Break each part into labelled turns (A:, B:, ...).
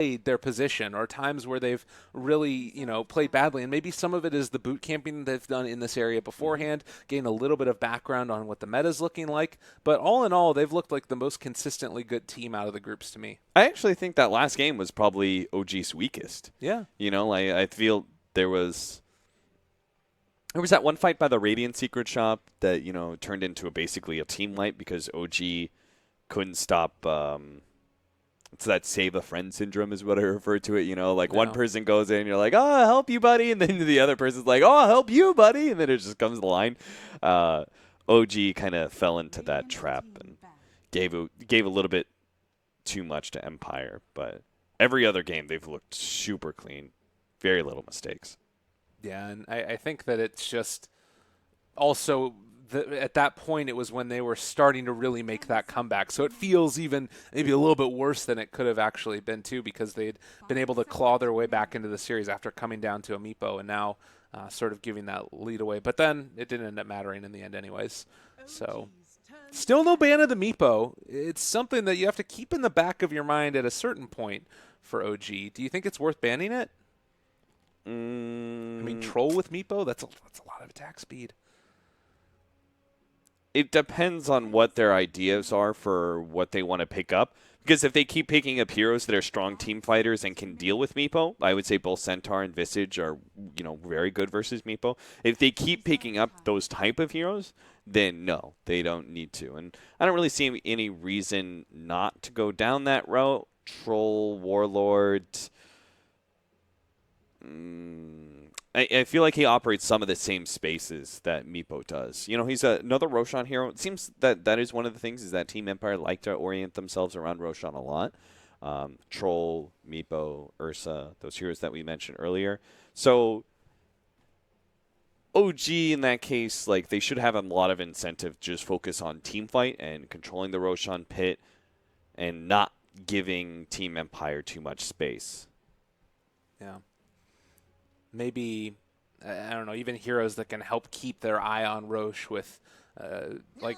A: their position or times where they've really, played badly. And maybe some of it is the boot camping they've done in this area beforehand, gain a little bit of background on what the meta's looking like. But all in all, they've looked like the most consistently good team out of the groups to me.
B: I actually think that last game was probably OG's weakest.
A: Yeah.
B: I feel there was that one fight by the Radiant Secret Shop that, turned into basically a team wipe because OG couldn't stop it's that save a friend syndrome is what I refer to it, one person goes in, you're like, oh, I'll help you, buddy. And then the other person's like, oh, I'll help you, buddy. And then it just comes the line. OG kind of fell into that trap and gave a little bit too much to Empire. But every other game, they've looked super clean. Very little mistakes.
A: Yeah, and I think that it's just also at that point it was when they were starting to really make that comeback. So it feels even maybe a little bit worse than it could have actually been too, because they'd been able to claw their way back into the series after coming down to a Meepo and now sort of giving that lead away. But then it didn't end up mattering in the end anyways. So still no ban of the Meepo. It's something that you have to keep in the back of your mind at a certain point for OG. Do you think it's worth banning it? I mean, troll with Meepo? That's a lot of attack speed.
B: It depends on what their ideas are for what they want to pick up. Because if they keep picking up heroes that are strong team fighters and can deal with Meepo, I would say both Centaur and Visage are, very good versus Meepo. If they keep picking up those type of heroes, then no, they don't need to. And I don't really see any reason not to go down that route. Troll, Warlord. I feel like he operates some of the same spaces that Meepo does. He's another Roshan hero. It seems that is one of the things is that Team Empire like to orient themselves around Roshan a lot. Troll, Meepo, Ursa, those heroes that we mentioned earlier. So OG in that case, they should have a lot of incentive to just focus on team fight and controlling the Roshan pit and not giving Team Empire too much space.
A: Yeah. Maybe, I don't know, even heroes that can help keep their eye on Roche with,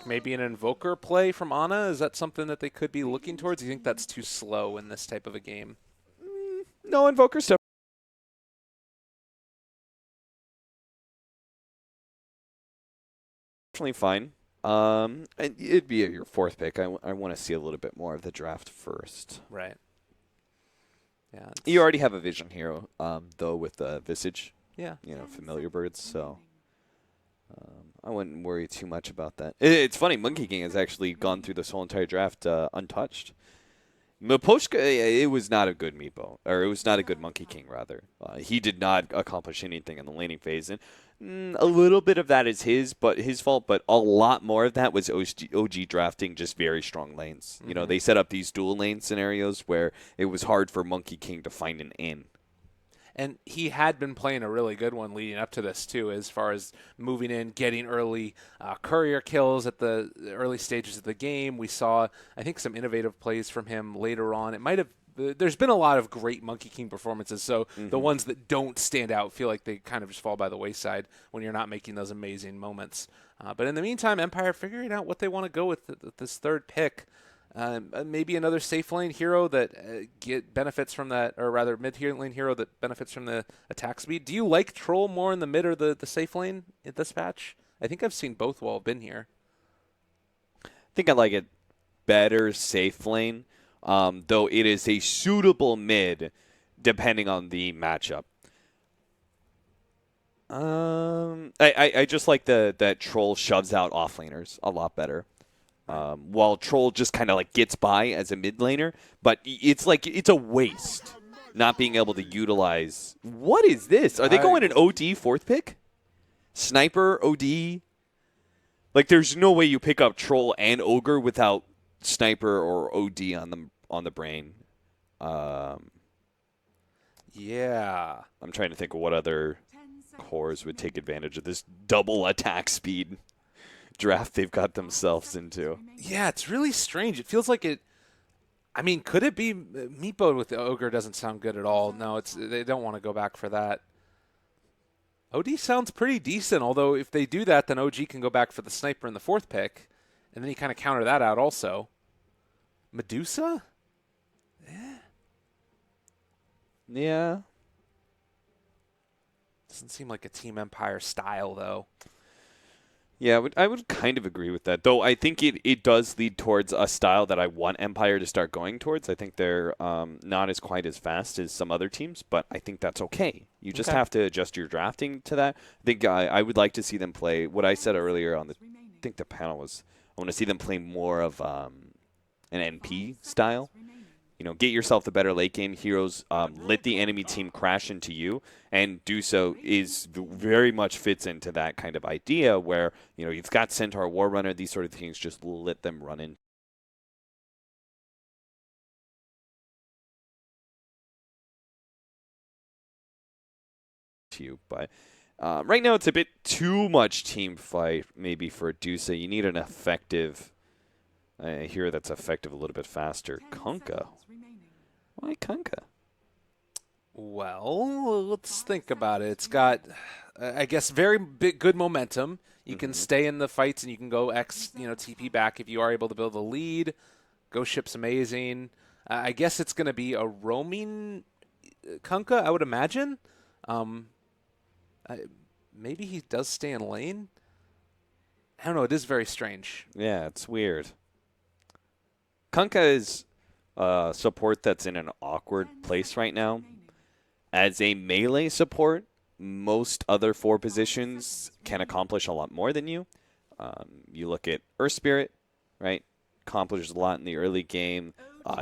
A: maybe an Invoker play from Ana. Is that something that they could be looking towards? Do you think that's too slow in this type of a game?
B: No, Invoker's definitely fine. And it'd be your fourth pick. I want to see a little bit more of the draft first.
A: Right. Yeah,
B: you already have a vision hero, though, with Visage.
A: Yeah.
B: Familiar birds, so I wouldn't worry too much about that. It's funny, Monkey King has actually gone through this whole entire draft untouched. Miposhka, it was not a good Meepo, or it was not a good Monkey King, rather. He did not accomplish anything in the laning phase, and a little bit of that is his fault, but a lot more of that was OG drafting just very strong lanes.
A: Mm-hmm.
B: They set up these dual lane scenarios where it was hard for Monkey King to find an in.
A: And he had been playing a really good one leading up to this, too, as far as moving in, getting early courier kills at the early stages of the game. We saw, I think, some innovative plays from him later on. It might have there's been a lot of great Monkey King performances, so the ones that don't stand out feel like they kind of just fall by the wayside when you're not making those amazing moments. But in the meantime, Empire figuring out what they want to go with this third pick. Maybe another safe lane hero that benefits from that, or rather mid lane hero that benefits from the attack speed. Do you like Troll more in the mid or the safe lane at this patch? I think I've seen both while I've been here.
B: I think I like it better safe lane, though it is a suitable mid depending on the matchup. I just like that Troll shoves out offlaners a lot better. While Troll just kind of gets by as a mid laner, but it's a waste not being able to utilize. What is this? Are they going an OD fourth pick? Sniper OD? There's no way you pick up Troll and Ogre without Sniper or OD on the brain.
A: Yeah.
B: I'm trying to think of what other cores would take advantage of this double attack speed draft they've got themselves into.
A: Yeah, it's really strange. It feels like it. I mean, could it be Meepo with the Ogre doesn't sound good at all. No, they don't want to go back for that. OD sounds pretty decent, although if they do that, then OG can go back for the Sniper in the fourth pick, and then you kind of counter that out also. Medusa? Yeah.
B: Yeah.
A: Doesn't seem like a Team Empire style, though.
B: Yeah, I would kind of agree with that. Though I think it does lead towards a style that I want Empire to start going towards. I think they're not as quite as fast as some other teams, but I think that's okay. You just
A: Okay.
B: have to adjust your drafting to that. I think I would like to see them play what I said earlier on I think the panel was, I want to see them play more of an NP style. Get yourself the better late game heroes, let the enemy team crash into you, and do so is very much fits into that kind of idea where, you've got Centaur, War Runner, these sort of things, just let them run into you. But right now it's a bit too much team fight maybe for Dusa. You need an effective hero that's effective a little bit faster. Kunkka. Why Kunkka?
A: Well, let's think about it. It's got, I guess, very good momentum. You can stay in the fights and you can go TP back if you are able to build a lead. Ghost Ship's amazing. I guess it's going to be a roaming Kunkka, I would imagine. Maybe he does stay in lane. I don't know. It is very strange.
B: Yeah, it's weird. Kunkka is support that's in an awkward place right now. As a melee support, most other 4 positions can accomplish a lot more than you. You look at Earth Spirit, right? Accomplishes a lot in the early game.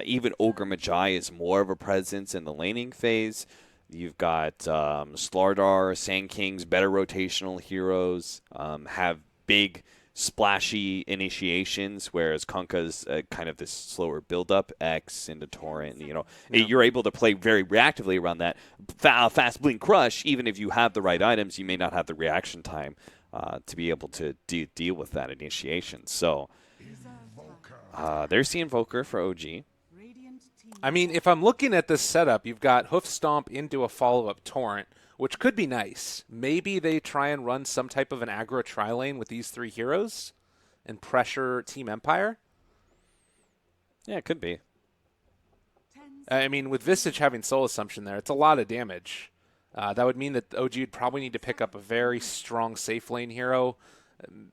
B: Even Ogre Magi is more of a presence in the laning phase. You've got Slardar, Sand Kings, better rotational heroes, have big splashy initiations, whereas Kunkka's kind of this slower build-up, X into Torrent. You're able to play very reactively around that. Fast Blink Crush, even if you have the right items, you may not have the reaction time to be able to deal with that initiation. So there's the Invoker for OG.
A: I mean, if I'm looking at this setup, you've got Hoof Stomp into a follow-up Torrent, which could be nice. Maybe they try and run some type of an aggro tri-lane with these 3 heroes and pressure Team Empire.
B: Yeah, it could be.
A: I mean, with Visage having Soul Assumption there, it's a lot of damage. That would mean that OG would probably need to pick up a very strong safe lane hero.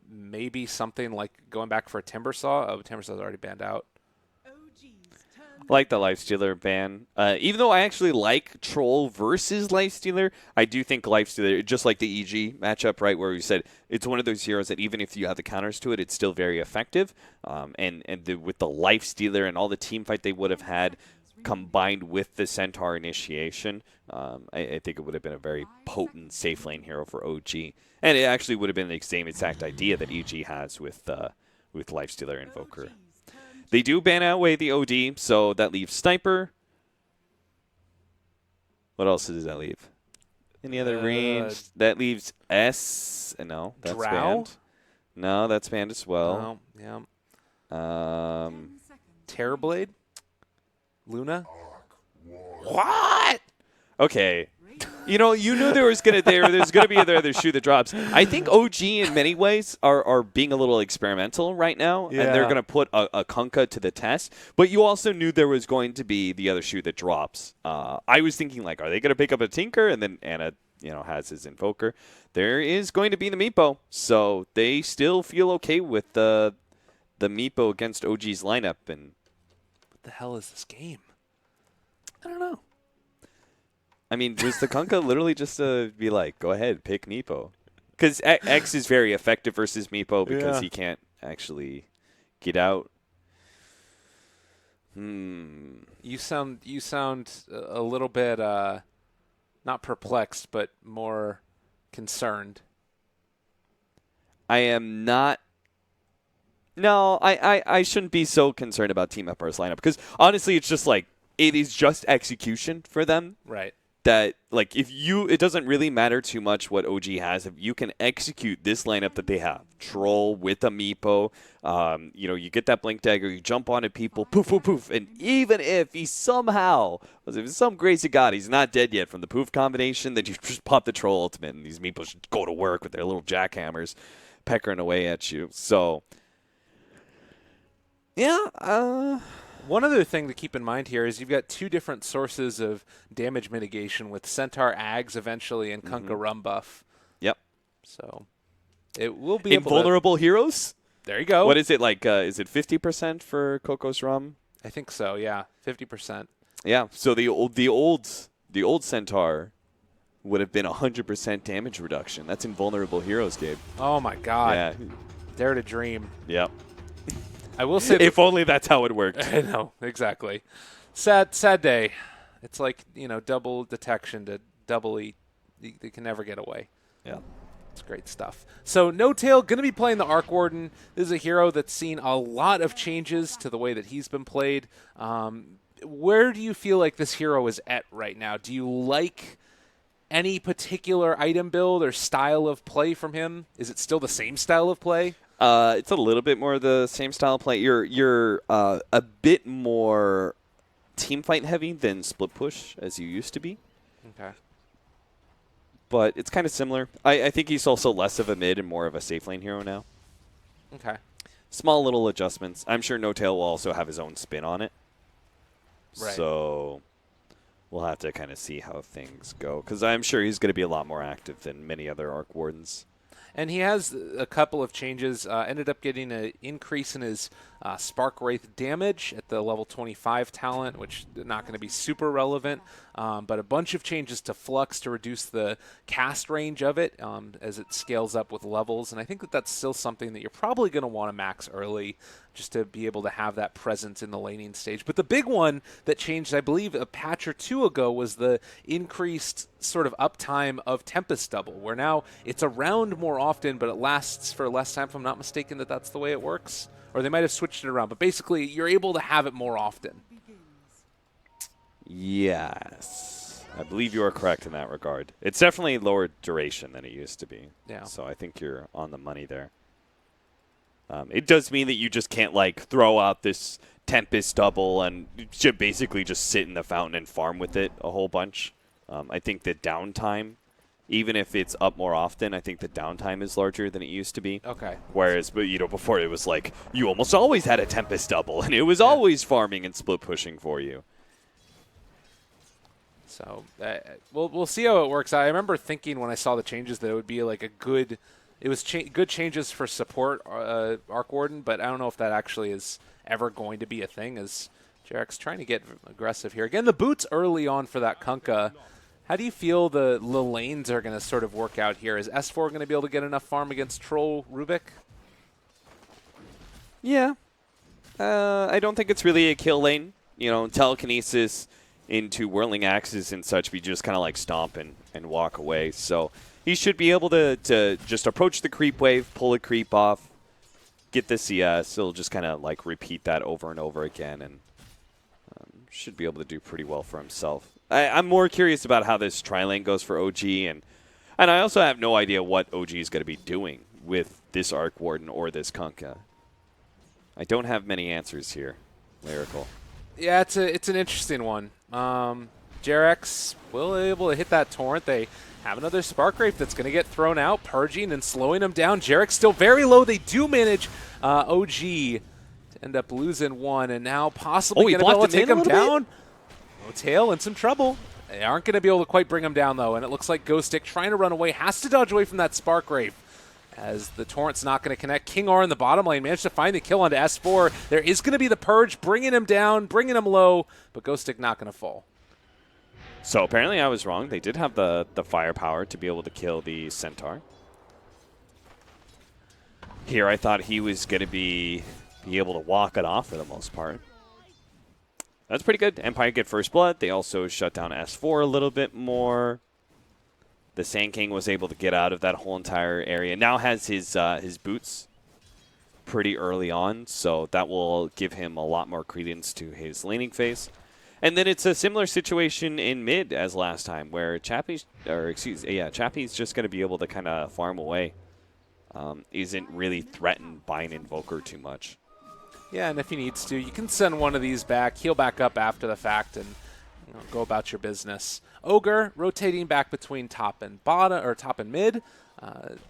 A: Maybe something like going back for a Timbersaw. Oh, Timbersaw's already banned out.
B: I like the Lifestealer ban. Even though I actually like Troll versus Lifestealer, I do think Lifestealer, just like the EG matchup, right, where we said it's one of those heroes that even if you have the counters to it, it's still very effective. With the Lifestealer and all the team fight they would have had combined with the Centaur initiation, I think it would have been a very potent safe lane hero for OG. And it actually would have been the same exact idea that EG has with Lifestealer Invoker. They do ban away the OD, so that leaves Sniper. What else does that leave? Any other range? That leaves S. No, that's
A: Drow?
B: banned. No, that's banned as well.
A: Oh, yeah. Terrorblade? Luna? What?
B: Okay. You knew there's gonna be another shoe that drops. I think OG in many ways are being a little experimental right now, and they're gonna put a Kunkka to the test. But you also knew there was going to be the other shoe that drops. I was thinking like, are they gonna pick up a Tinker? And then Anna, has his Invoker. There is going to be the Meepo, so they still feel okay with the Meepo against OG's lineup. And
A: What the hell is this game?
B: I don't know. I mean, was the Kunkka literally just to be like, go ahead, pick Meepo? Because X is very effective versus Meepo because he can't actually get out.
A: You sound a little bit not perplexed, but more concerned.
B: I am not. No, I shouldn't be so concerned about Team Empire's lineup because honestly, it's just like it is just execution for them.
A: Right.
B: That like it doesn't really matter too much what OG has if you can execute this lineup that they have. Troll with a Meepo, you get that Blink Dagger, you jump onto people, poof, poof, poof, and even if he somehow, if some grace of God, he's not dead yet from the poof combination, then you just pop the Troll ultimate and these Meepos just go to work with their little jackhammers, peckering away at you. So, yeah,
A: One other thing to keep in mind here is you've got two different sources of damage mitigation with Centaur Ags eventually and Kunkka Rum buff.
B: Yep.
A: So it will be able to...
B: Invulnerable heroes?
A: There you go.
B: What is it like? Is it 50% for Coco's Rum?
A: I think so, yeah. 50%.
B: Yeah. So the old Centaur would have been 100% damage reduction. That's invulnerable heroes, Gabe.
A: Oh, my God.
B: Yeah.
A: Dare to dream.
B: Yep.
A: I will say...
B: if only that's how it worked.
A: I know, exactly. Sad day. It's like, double detection to doubly... They can never get away.
B: Yeah.
A: It's great stuff. So No Tail going to be playing the Arc Warden. This is a hero that's seen a lot of changes to the way that he's been played. Where do you feel like this hero is at right now? Do you like any particular item build or style of play from him? Is it still the same style of play?
B: It's a little bit more the same style of play. You're a bit more team fight heavy than split push as you used to be.
A: Okay.
B: But it's kind of similar. I think he's also less of a mid and more of a safe lane hero now.
A: Okay.
B: Small little adjustments. I'm sure No Tail will also have his own spin on it.
A: Right.
B: So we'll have to kind of see how things go. Because I'm sure he's going to be a lot more active than many other Arc Wardens.
A: And he has a couple of changes. Ended up getting an increase in his Spark Wraith damage at the level 25 talent, which is not going to be super relevant. But a bunch of changes to Flux to reduce the cast range of it as it scales up with levels. And I think that that's still something that you're probably going to want to max early just to be able to have that presence in the laning stage. But the big one that changed, I believe, a patch or two ago was the increased sort of uptime of Tempest Double, where now it's around more often, but it lasts for less time. If I'm not mistaken, that's the way it works. Or they might have switched it around. But basically, you're able to have it more often.
B: Yes. I believe you are correct in that regard. It's definitely lower duration than it used to be.
A: Yeah.
B: So I think you're on the money there. It does mean that you just can't, throw out this Tempest Double and you should basically just sit in the fountain and farm with it a whole bunch. I think the downtime, even if it's up more often, I think the downtime is larger than it used to be.
A: Okay.
B: Whereas, before it was like you almost always had a Tempest Double and it was always farming and split pushing for you.
A: So we'll see how it works out. I remember thinking when I saw the changes that it would be like a good... It was good changes for support Arc Warden, but I don't know if that actually is ever going to be a thing as Jarek's trying to get aggressive here. Again, the boots early on for that Kunkka. How do you feel the lanes are going to sort of work out here? Is S4 going to be able to get enough farm against Troll Rubik?
B: Yeah. I don't think it's really a kill lane. Telekinesis into Whirling Axes and such, we just kind of stomp and walk away. So he should be able to just approach the creep wave, pull a creep off, get the CS. He'll just kind of repeat that over and over again and should be able to do pretty well for himself. I'm more curious about how this tri-lane goes for OG, and I also have no idea what OG is going to be doing with this Arc Warden or this Kunkka. I don't have many answers here, Lyrical.
A: Yeah, it's an interesting one. Jarex will be able to hit that torrent. They have another Spark Wraith that's going to get thrown out, purging and slowing him down. Jarex still very low. They do manage OG to end up losing one, and now possibly going to be able to take him down. No Tail in some trouble. They aren't going to be able to quite bring him down, though, and it looks like Ghostic trying to run away, has to dodge away from that Spark Wraith as the torrent's not going to connect. King R in the bottom lane managed to find the kill onto S4. There is going to be the purge, bringing him down, bringing him low, but Ghostic not going to fall.
B: So apparently I was wrong. They did have the firepower to be able to kill the Centaur. Here I thought he was going to be able to walk it off for the most part. That's pretty good. Empire get first blood. They also shut down S4 a little bit more. The Sand King was able to get out of that whole entire area. Now has his boots pretty early on, so that will give him a lot more credence to his laning phase. And then it's a similar situation in mid as last time, where Chappie's just going to be able to kind of farm away. Isn't really threatened by an Invoker too much.
A: Yeah, and if he needs to, you can send one of these back, heal back up after the fact, and go about your business. Ogre rotating back between top and bottom, or top and mid.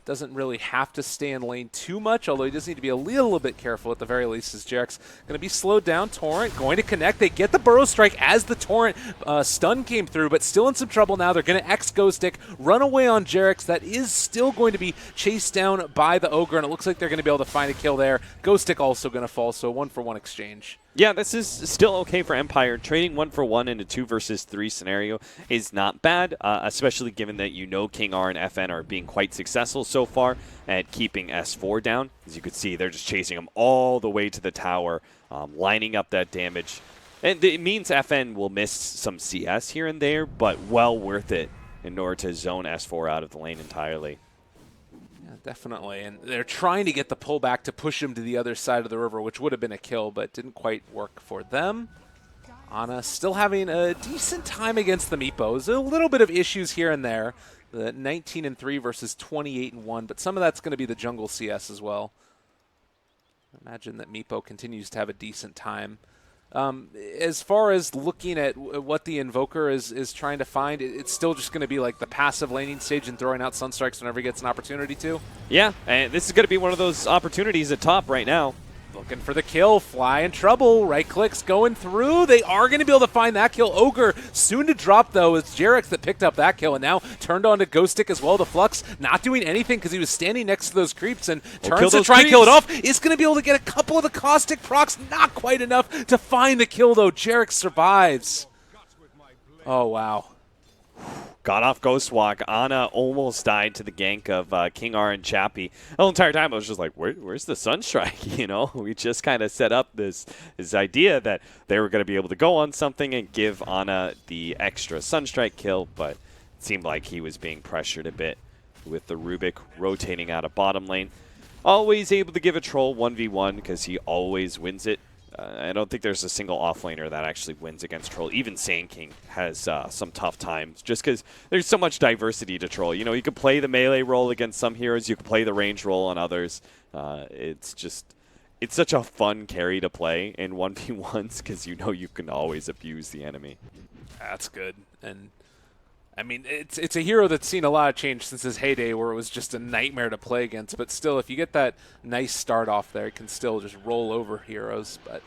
A: Doesn't really have to stay in lane too much, although he does need to be a little bit careful at the very least, as Jarek's going to be slowed down. Torrent going to connect. They get the burrow strike as the Torrent stun came through, but still in some trouble now. They're going to X Ghost Stick, run away on Jarek's. That is still going to be chased down by the Ogre, and it looks like they're going to be able to find a kill there. Ghost Stick also going to fall, so 1-for-1 exchange.
B: Yeah, this is still okay for Empire. Trading 1-for-1 in a 2 versus 3 scenario is not bad, especially given that King R and FN are being quite successful so far at keeping S4 down. As you can see, they're just chasing him all the way to the tower, lining up that damage. And it means FN will miss some CS here and there, but well worth it in order to zone S4 out of the lane entirely.
A: Definitely, and they're trying to get the pullback to push him to the other side of the river, which would have been a kill, but didn't quite work for them. Ana still having a decent time against the Meepos. A little bit of issues here and there. The 19-3 versus 28-1, but some of that's going to be the jungle CS as well. Imagine that Meepo continues to have a decent time. As far as looking at what the Invoker is trying to find, it's still just going to be like the passive laning stage and throwing out Sunstrikes whenever he gets an opportunity to.
B: Yeah, and this is going to be one of those opportunities at top right now.
A: Looking for the kill, Fly in trouble, right clicks going through. They are going to be able to find that kill. Ogre soon to drop though. It's Jarek's that picked up that kill and now turned on to Ghost Stick as well. The Flux not doing anything because he was standing next to those creeps and turns to try and kill it off. Is going to be able to get a couple of the Caustic procs, not quite enough to find the kill though. Jarek survives. Oh wow.
B: Got off Ghost Walk. Ana almost died to the gank of King R and Chappie. The whole entire time I was just like, where's the Sunstrike? You know, we just kind of set up this idea that they were going to be able to go on something and give Ana the extra Sunstrike kill, but it seemed like he was being pressured a bit with the Rubik rotating out of bottom lane. Always able to give a troll 1v1 because he always wins it. I don't think there's a single offlaner that actually wins against Troll. Even Sand King has some tough times just because there's so much diversity to Troll. You know, you could play the melee role against some heroes. You could play the range role on others. It's such a fun carry to play in 1v1s because you know you can always abuse the enemy.
A: That's good. And I mean, it's a hero that's seen a lot of change since his heyday where it was just a nightmare to play against. But still, if you get that nice start off there, it can still just roll over heroes. But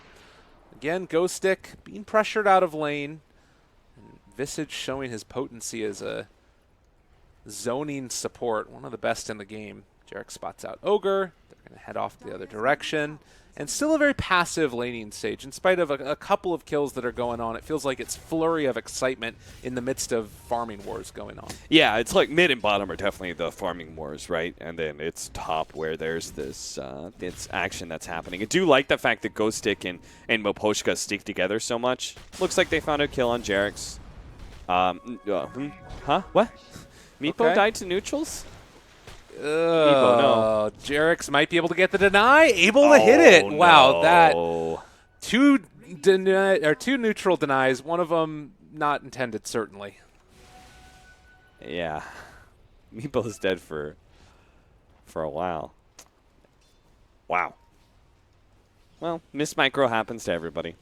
A: again, Ghost Stick being pressured out of lane. And Visage showing his potency as a zoning support, one of the best in the game. Jarek spots out Ogre. They're going to head off the other direction. And still a very passive laning stage. In spite of a couple of kills that are going on, it feels like it's flurry of excitement in the midst of farming wars going on.
B: Yeah, it's like mid and bottom are definitely the farming wars, right? And then it's top where there's this action that's happening. I do like the fact that Ghost Stick and Moposhka stick together so much. Looks like they found a kill on Jarek's. Huh? What? Meepo died to neutrals?
A: No. Jarek's might be able to get the deny. Able to hit it.
B: No.
A: Wow, that two neutral denies. One of them not intended, certainly.
B: Yeah, Meepo's dead for a while. Wow. Well, Miss Micro happens to everybody.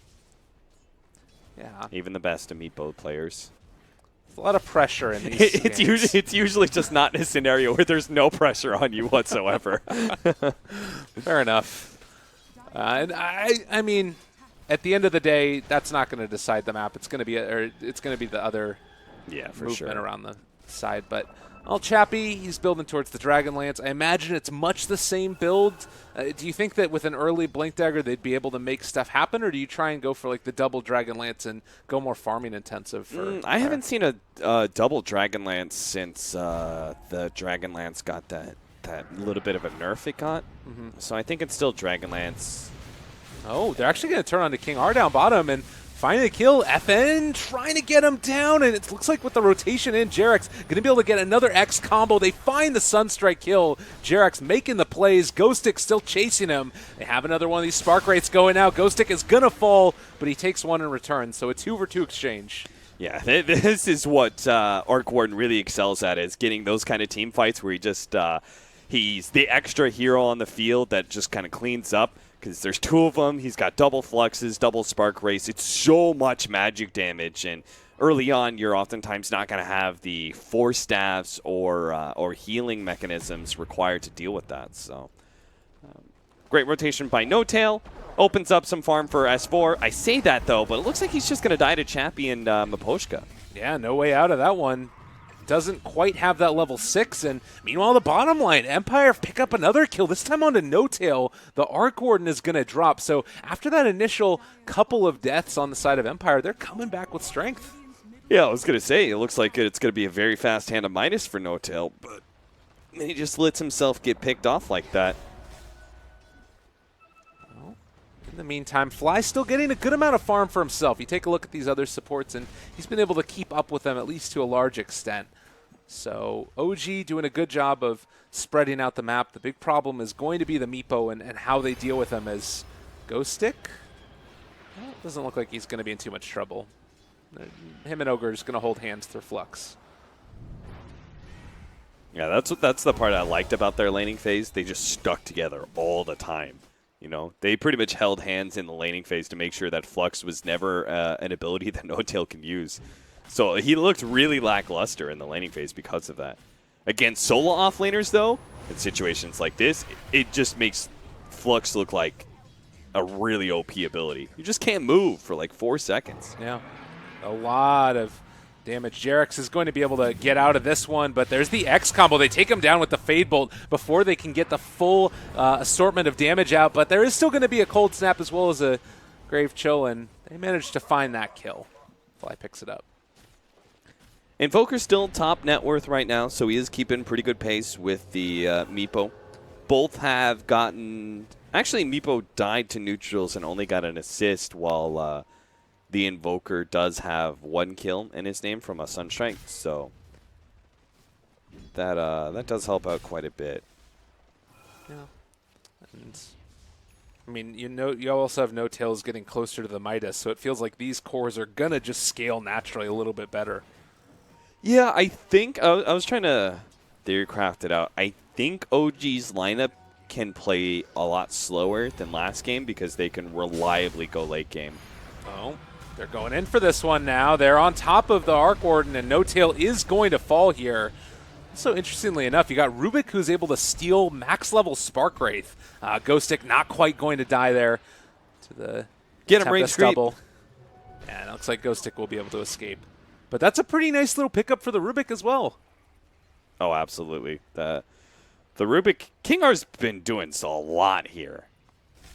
A: Yeah,
B: even the best of Meepo players.
A: A lot of pressure in these games.
B: It's usually just not in a scenario where there's no pressure on you whatsoever.
A: Fair enough. And I mean, at the end of the day, that's not going to decide the map. It's going to be the other movement around the side. But Chappie, he's building towards the Dragonlance. I imagine it's much the same build. Do you think that with an early Blink Dagger they'd be able to make stuff happen, or do you try and go for like the double Dragonlance and go more farming intensive?
B: I haven't seen a double Dragonlance since the Dragonlance got that little bit of a nerf it got. So I think it's still Dragonlance.
A: Oh, they're actually going to turn on to King R down bottom and find a kill. FN trying to get him down, and it looks like with the rotation in, Jarek's going to be able to get another X combo. They find the Sunstrike kill. Jarek's making the plays. Ghost Stick still chasing him. They have another one of these Spark Rates going out. Ghost Stick is going to fall, but he takes one in return, so a 2-for-2 exchange.
B: Yeah, this is what Arc Warden really excels at, is getting those kind of team fights where he just he's the extra hero on the field that just kind of cleans up. Because there's two of them, he's got double fluxes, double spark race. It's so much magic damage, and early on, you're oftentimes not going to have the force staffs or healing mechanisms required to deal with that. So, great rotation by No Tail. Opens up some farm for S4. I say that, though, but it looks like he's just going to die to Chappie and Miposhka.
A: Yeah, no way out of that one. Doesn't quite have that level 6, and meanwhile, the bottom line, Empire pick up another kill, this time onto No Tail. The Arc Warden is going to drop, so after that initial couple of deaths on the side of Empire, they're coming back with strength.
B: Yeah, I was going to say, it looks like it's going to be a very fast hand of Midas for No Tail, but he just lets himself get picked off like that.
A: In the meantime, Fly's still getting a good amount of farm for himself. You take a look at these other supports, and he's been able to keep up with them at least to a large extent. So OG doing a good job of spreading out the map. The big problem is going to be the Meepo and how they deal with them as Ghost Stick. Well, it doesn't look like he's going to be in too much trouble. Him and Ogre are just going to hold hands through Flux.
B: Yeah, that's the part I liked about their laning phase. They just stuck together all the time. You know, they pretty much held hands in the laning phase to make sure that Flux was never an ability that No Tail can use. So he looked really lackluster in the laning phase because of that. Against solo offlaners, though, in situations like this, it just makes Flux look like a really OP ability. You just can't move for like 4 seconds.
A: Yeah, a lot of damage. Jarex is going to be able to get out of this one, but there's the X combo. They take him down with the Fade Bolt before they can get the full assortment of damage out, but there is still going to be a Cold Snap as well as a Grave Chill, and they managed to find that kill. Fly picks it up.
B: Invoker's still top net worth right now, so he is keeping pretty good pace with the Meepo. Both have gotten... Actually, Meepo died to neutrals and only got an assist, while the Invoker does have 1 kill in his name from a Sunstrike, so that does help out quite a bit.
A: Yeah. And I mean, you also have No Tails getting closer to the Midas, so it feels like these cores are going to just scale naturally a little bit better.
B: Yeah, I think I was trying to theory craft it out. I think OG's lineup can play a lot slower than last game because they can reliably go late game.
A: Oh, they're going in for this one now. They're on top of the Arc Warden, and No Tail is going to fall here. So interestingly enough, you got Rubik who's able to steal max level Spark Wraith. Ghostic not quite going to die there to the
B: Get him range creep.
A: double. And it looks like Ghostic will be able to escape. But that's a pretty nice little pickup for the Rubik as well.
B: Oh, absolutely. The Rubik, Kingar's been doing a lot here.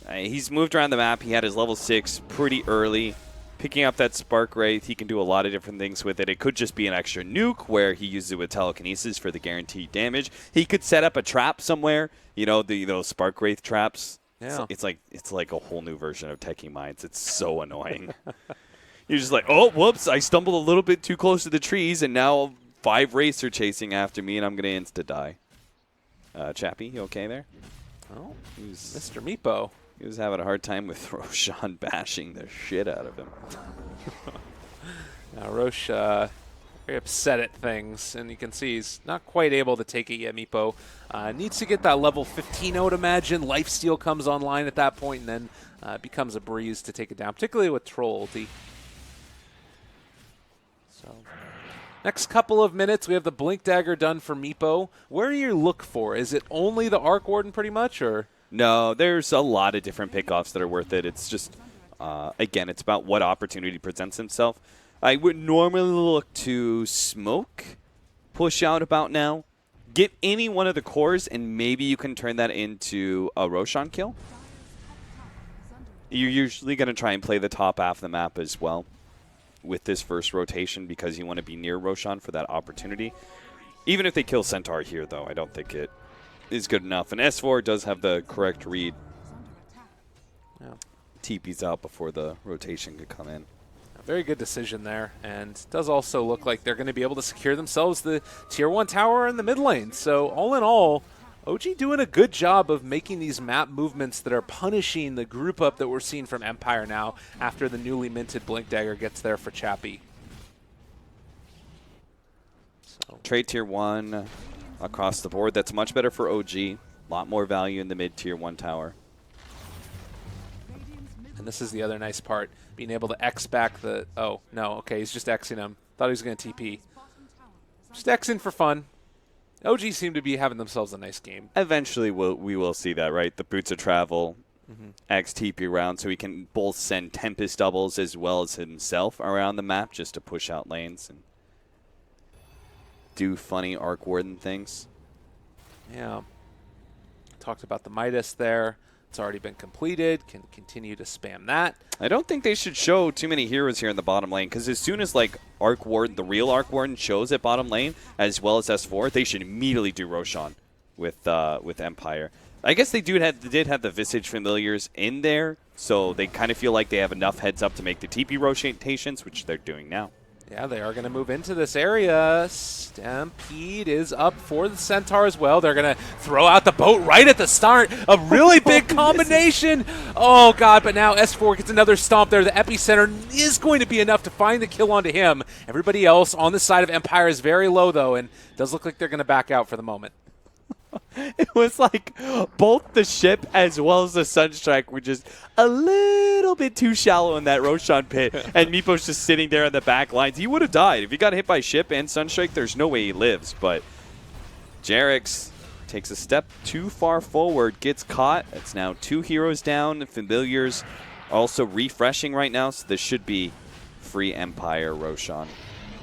B: He's moved around the map. He had his level 6 pretty early. Picking up that Spark Wraith, he can do a lot of different things with it. It could just be an extra nuke where he uses it with telekinesis for the guaranteed damage. He could set up a trap somewhere, you know, those Spark Wraith traps.
A: Yeah.
B: It's like a whole new version of Techie Minds. It's so annoying. You're just like, oh, whoops, I stumbled a little bit too close to the trees, and now 5 Wraiths are chasing after me, and I'm going to insta-die. Chappie, you okay there?
A: Oh, Mr. Meepo.
B: He was having a hard time with Roshan bashing the shit out of him.
A: Now, Roche very upset at things, and you can see he's not quite able to take it yet, Meepo. Needs to get that level 15, I would imagine. Lifesteal comes online at that point, and then becomes a breeze to take it down, particularly with Troll ulti. So, next couple of minutes, we have the Blink Dagger done for Meepo. Where do you look for? Is it only the Arc Warden pretty much, or...?
B: No, there's a lot of different pickoffs that are worth it. It's just, again, it's about what opportunity presents himself. I would normally look to smoke, push out about now, get any one of the cores, and maybe you can turn that into a Roshan kill. You're usually going to try and play the top half of the map as well with this first rotation because you want to be near Roshan for that opportunity. Even if they kill Centaur here, though, I don't think it is good enough. And S4 does have the correct read.
A: Yeah.
B: TP's out before the rotation could come in.
A: A very good decision there, and it does also look like they're going to be able to secure themselves the Tier 1 tower in the mid lane. So all in all, OG doing a good job of making these map movements that are punishing the group up that we're seeing from Empire now after the newly minted Blink Dagger gets there for Chappie. So.
B: Trade Tier 1 across the board. That's much better for OG. A lot more value in the mid Tier 1 tower.
A: And this is the other nice part, being able to X back the... Oh, no, okay, he's just Xing him. Thought he was going to TP. Just Xing for fun. OG seem to be having themselves a nice game.
B: Eventually, we will see that, right? The Boots of Travel, X TP around, so he can both send Tempest doubles as well as himself around the map just to push out lanes and do funny Arc Warden things.
A: Yeah. Talked about the Midas there. It's already been completed. Can continue to spam that.
B: I don't think they should show too many heroes here in the bottom lane, because as soon as like Arc Warden, the real Arc Warden shows at bottom lane, as well as S4, they should immediately do Roshan with Empire. I guess they did have the Visage Familiars in there, so they kind of feel like they have enough heads up to make the TP rotations, which they're doing now.
A: Yeah, they are going to move into this area. Stampede is up for the Centaur as well. They're going to throw out the boat right at the start. A really big combination. Oh, God, but now S4 gets another stomp there. The epicenter is going to be enough to find the kill onto him. Everybody else on the side of Empire is very low, though, and does look like they're going to back out for the moment.
B: It was like both the ship as well as the Sunstrike were just a little bit too shallow in that Roshan pit, and Meepo's just sitting there in the back lines. He would have died. If he got hit by ship and Sunstrike, there's no way he lives. But Jarex takes a step too far forward, gets caught. It's now 2 heroes down. Familiars also refreshing right now, so this should be free Empire Roshan.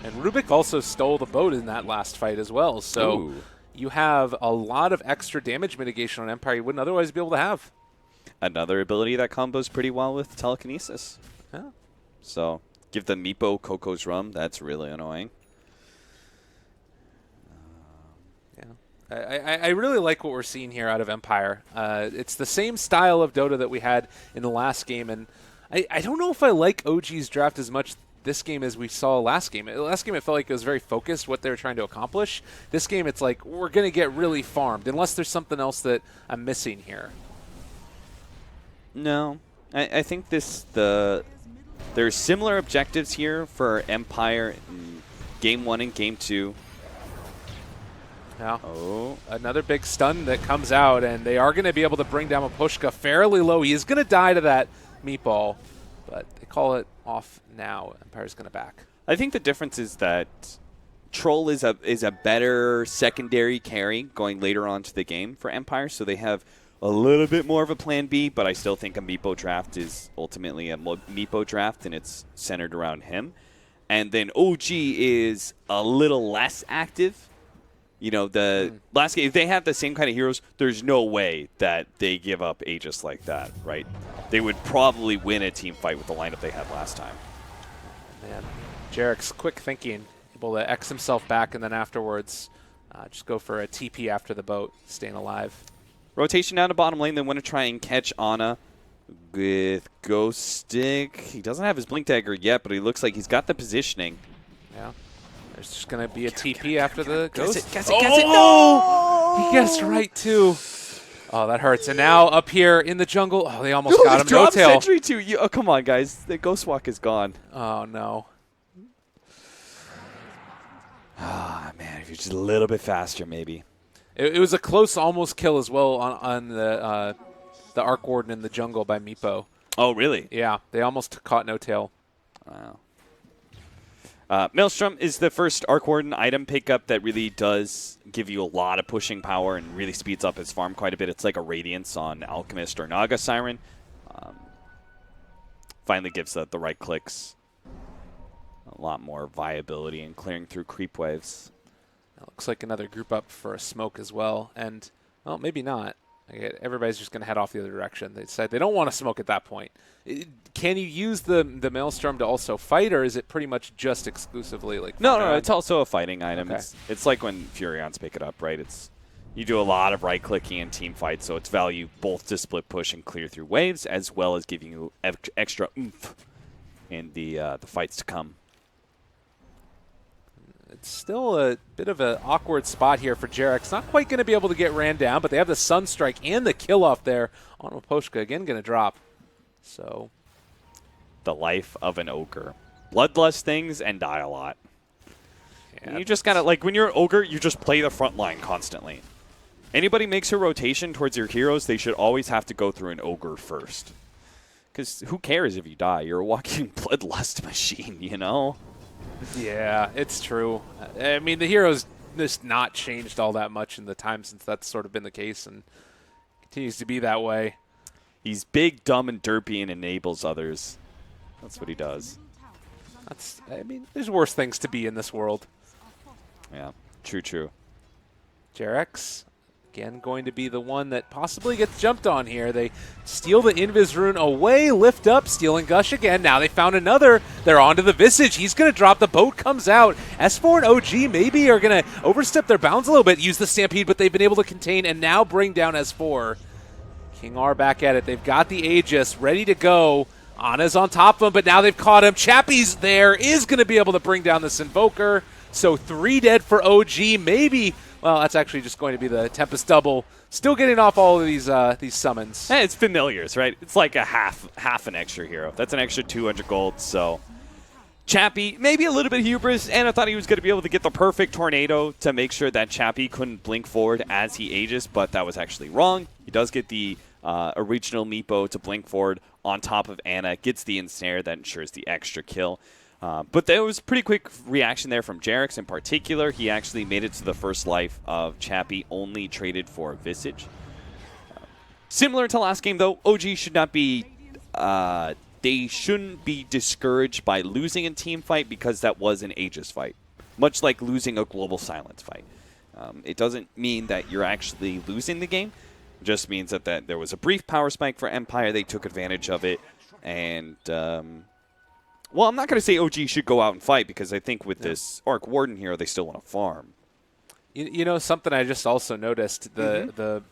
A: And Rubik also stole the boat in that last fight as well, so...
B: Ooh.
A: You have a lot of extra damage mitigation on Empire you wouldn't otherwise be able to have.
B: Another ability that combos pretty well with Telekinesis.
A: Yeah.
B: So give the Meepo Coco's Rum. That's really annoying.
A: Yeah. I really like what we're seeing here out of Empire. It's the same style of Dota that we had in the last game, and I don't know if I like OG's draft as much this game as we saw last game. Last game, it felt like it was very focused what they were trying to accomplish. This game, it's like, we're going to get really farmed, unless there's something else that I'm missing here.
B: No. I think there's similar objectives here for Empire in Game 1 and Game 2.
A: Yeah.
B: Oh.
A: Another big stun that comes out, and they are going to be able to bring down Mapushka fairly low. He is going to die to that meatball, but they call it off now. Empire's going to back.
B: I think the difference is that Troll is a better secondary carry going later on to the game for Empire, so they have a little bit more of a plan B, but I still think a Meepo draft is ultimately a Meepo draft, and it's centered around him. And then OG is a little less active. You know, the last game, if they have the same kind of heroes, there's no way that they give up Aegis like that, right? They would probably win a team fight with the lineup they had last time.
A: Man, Jarek's quick thinking, able to X himself back, and then afterwards just go for a TP after the boat, staying alive.
B: Rotation down to bottom lane, they want to try and catch Ana with Ghost Stick. He doesn't have his Blink Dagger yet, but he looks like he's got the positioning.
A: Yeah. There's just going to be a TP after the Ghost.
B: Guess it, no!
A: He guessed right, too. Oh, that hurts. And now up here in the jungle, oh, they almost got him. No
B: Drop
A: tail.
B: Sentry too. Oh, come on, guys. The Ghost Walk is gone.
A: Oh, no.
B: Ah, man, if you're just a little bit faster, maybe.
A: It was a close almost kill as well on the Arc Warden in the jungle by Meepo.
B: Oh, really?
A: Yeah, they almost caught no tail.
B: Wow. Maelstrom is the first Arc Warden item pickup that really does give you a lot of pushing power and really speeds up his farm quite a bit. It's like a Radiance on Alchemist or Naga Siren. Finally gives the right clicks a lot more viability in clearing through creep waves.
A: It looks like another group up for a smoke as well. And, well, maybe not. Everybody's just going to head off the other direction. They decide they don't want to smoke at that point. Can you use the Maelstrom to also fight, or is it pretty much just exclusively like?
B: No, it's also a fighting item.
A: Okay.
B: It's like when Furions pick it up, right? You do a lot of right clicking in team fights, so it's value both to split push and clear through waves, as well as giving you extra oomph in the fights to come.
A: It's still a bit of an awkward spot here for Jarex. Not quite going to be able to get ran down, but they have the Sunstrike and the kill off there on Maposhka. Again, going to drop. So,
B: the life of an ogre. Bloodlust things and die a lot. Yeah, you just gotta, like, when you're an ogre, you just play the front line constantly. Anybody makes a rotation towards your heroes, they should always have to go through an ogre first. Because who cares if you die? You're a walking bloodlust machine, you know?
A: Yeah, it's true. I mean, the hero's just not changed all that much in the time since that's sort of been the case, and continues to be that way.
B: He's big, dumb, and derpy and enables others. That's what he does.
A: I mean, there's worse things to be in this world.
B: Yeah, true.
A: Jarex, again, going to be the one that possibly gets jumped on here. They steal the Invis rune away, lift up, stealing Gush again. Now they found another. They're onto the Visage. He's going to drop. The boat comes out. S4 and OG maybe are going to overstep their bounds a little bit, use the Stampede, but they've been able to contain and now bring down S4. King R back at it. They've got the Aegis ready to go. Anna's on top of him, but now they've caught him. Chappie's there, is going to be able to bring down this Invoker. So 3 dead for OG. Maybe, well, that's actually just going to be the Tempest double. Still getting off all of these summons.
B: Hey, it's familiars, right? It's like a half an extra hero. That's an extra 200 gold, so... Chappie, maybe a little bit hubris, and I thought he was going to be able to get the perfect tornado to make sure that Chappie couldn't blink forward as he ages, but that was actually wrong. He does get the original Meepo to blink forward on top of Anna, gets the ensnare that ensures the extra kill. But there was a pretty quick reaction there from Jarex in particular. He actually made it to the first life of Chappie, only traded for Visage. Similar to last game, though, OG should not be... they shouldn't be discouraged by losing a team fight because that was an Aegis fight, much like losing a Global Silence fight. It doesn't mean that you're actually losing the game. It just means that there was a brief power spike for Empire. They took advantage of it. And, well, I'm not going to say OG should go out and fight because I think with this Arc Warden hero, they still want to farm.
A: You know, something I just also noticed, the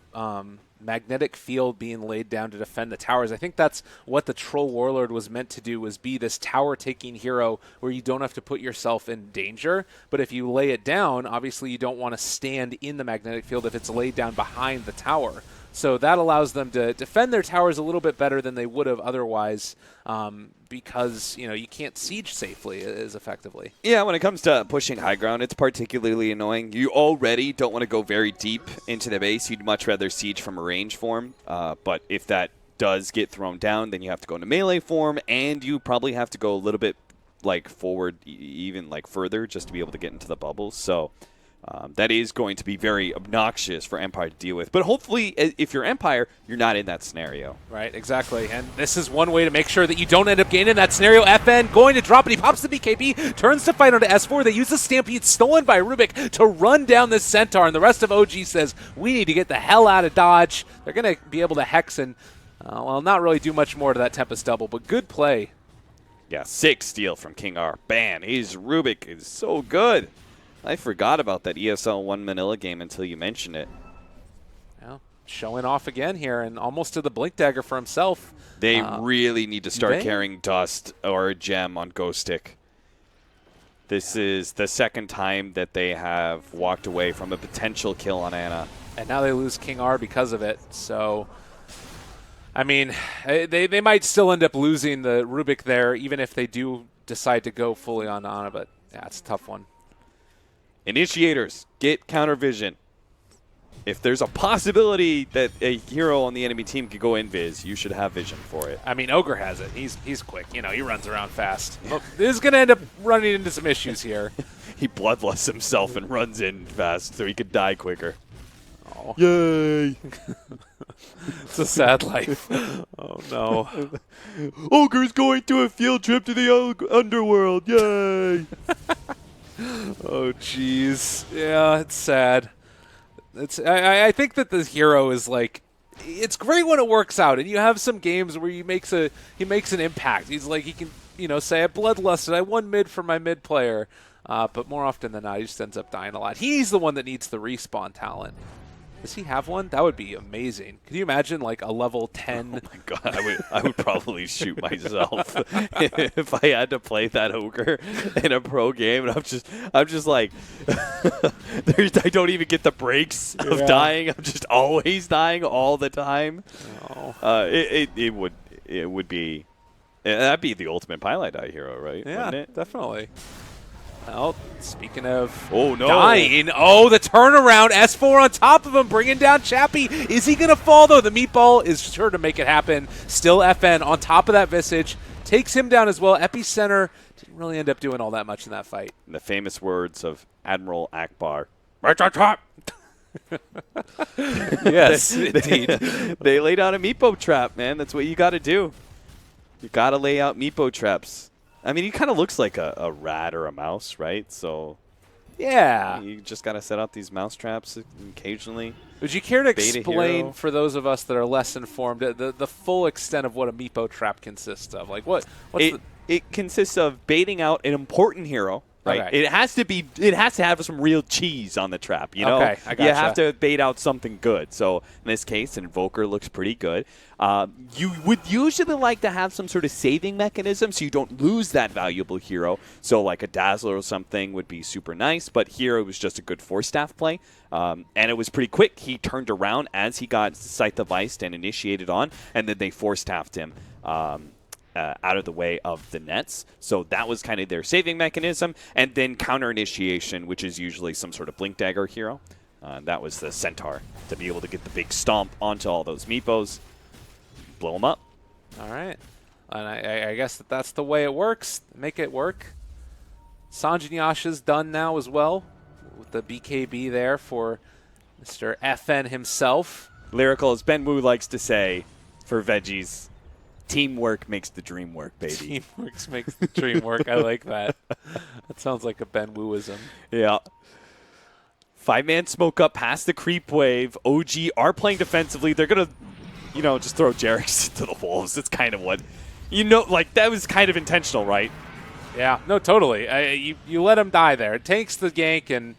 A: magnetic field being laid down to defend the towers. I think that's what the Troll Warlord was meant to do, was be this tower-taking hero where you don't have to put yourself in danger. But if you lay it down, obviously you don't want to stand in the magnetic field if it's laid down behind the tower. So that allows them to defend their towers a little bit better than they would have otherwise, because, you know, you can't siege safely as effectively.
B: Yeah, when it comes to pushing high ground, it's particularly annoying. You already don't want to go very deep into the base. You'd much rather siege from a range form. But if that does get thrown down, then you have to go into melee form, and you probably have to go a little bit like forward, even like further, just to be able to get into the bubbles. So that is going to be very obnoxious for Empire to deal with. But hopefully, if you're Empire, you're not in that scenario.
A: Right, exactly. And this is one way to make sure that you don't end up gaining that scenario. FN going to drop it. He pops the BKB, turns to fight onto S4. They use the Stampede stolen by Rubik to run down this Centaur. And the rest of OG says, we need to get the hell out of Dodge. They're going to be able to Hex and, well, not really do much more to that Tempest double, but good play.
B: Yeah, 6 steal from King R. Man, Rubik is so good. I forgot about that ESL 1 Manila game until you mentioned it.
A: Yeah, showing off again here and almost to the Blink Dagger for himself.
B: They really need to start carrying Dust or a Gem on Ghost Stick. This is the second time that they have walked away from a potential kill on Anna.
A: And now they lose King R because of it. So, I mean, they might still end up losing the Rubik there, even if they do decide to go fully on Anna. But, yeah, it's a tough one.
B: Initiators, get counter vision. If there's a possibility that a hero on the enemy team could go invis, you should have vision for it.
A: I mean, Ogre has it. He's quick. You know, he runs around fast. Look, this is going to end up running into some issues here.
B: He bloodlusts himself and runs in fast so he could die quicker.
A: Oh.
B: Yay!
A: It's a sad life. Oh, no.
B: Ogre's going to a field trip to the underworld. Yay!
A: Oh, jeez. Yeah, it's sad. I think that the hero is like, it's great when it works out, and you have some games where he makes an impact. He's like, he can, you know, say, I bloodlusted, I won mid for my mid player, but more often than not, he just ends up dying a lot. He's the one that needs the respawn talent. Does he have one? That would be amazing. Could you imagine like a level 10?
B: Oh my god, I would probably shoot myself if I had to play that ogre in a pro game. And I'm just like, I don't even get the breaks of dying. I'm just always dying all the time.
A: Oh.
B: It would be, that'd be the ultimate Pilot Die hero, right?
A: Yeah,
B: Wouldn't it?
A: definitely. Well, speaking of
B: Oh, no.
A: dying, oh, the turnaround. S4 on top of him, bringing down Chappie. Is he going to fall, though? The meatball is sure to make it happen. Still FN on top of that Visage. Takes him down as well. Epicenter didn't really end up doing all that much in that fight.
B: In the famous words of Admiral Akbar.
A: Yes, indeed.
B: They laid out a meepo trap, man. That's what you got to do. You got to lay out meepo traps. I mean, he kind of looks like a rat or a mouse, right? So
A: Yeah.
B: you just got to set up these mouse traps occasionally.
A: Would you care to
B: Beta
A: explain
B: hero.
A: for those of us that are less informed the full extent of what a meepo trap consists of? Like what's
B: It consists of baiting out an important hero. Right.
A: Okay.
B: It has to have some real cheese on the trap, you know?
A: Okay, I gotcha.
B: You have to bait out something good. So in this case, Invoker looks pretty good. You would usually like to have some sort of saving mechanism so you don't lose that valuable hero. So like a Dazzler or something would be super nice, but here it was just a good 4-staff play. And it was pretty quick. He turned around as he got Scythe of Ice and initiated on, and then they 4-staffed him. Out of the way of the nets. So that was kind of their saving mechanism. And then counter initiation, which is usually some sort of Blink Dagger hero. That was the Centaur, to be able to get the big stomp onto all those meepos, blow them up.
A: All right. And I guess that's the way it works. Make it work. Sanjin Yasha's done now as well with the BKB there for Mr. FN himself.
B: Lyrical, as Ben Wu likes to say, for veggies, teamwork makes the dream work, baby.
A: Teamwork makes the dream work. I like that. That sounds like a Ben Wooism.
B: Yeah. 5-man smoke up past the creep wave. OG are playing defensively. They're going to, just throw Jerix into the wolves. It's kind of what, that was kind of intentional, right?
A: Yeah, no, totally. You let him die there. It takes the gank, and,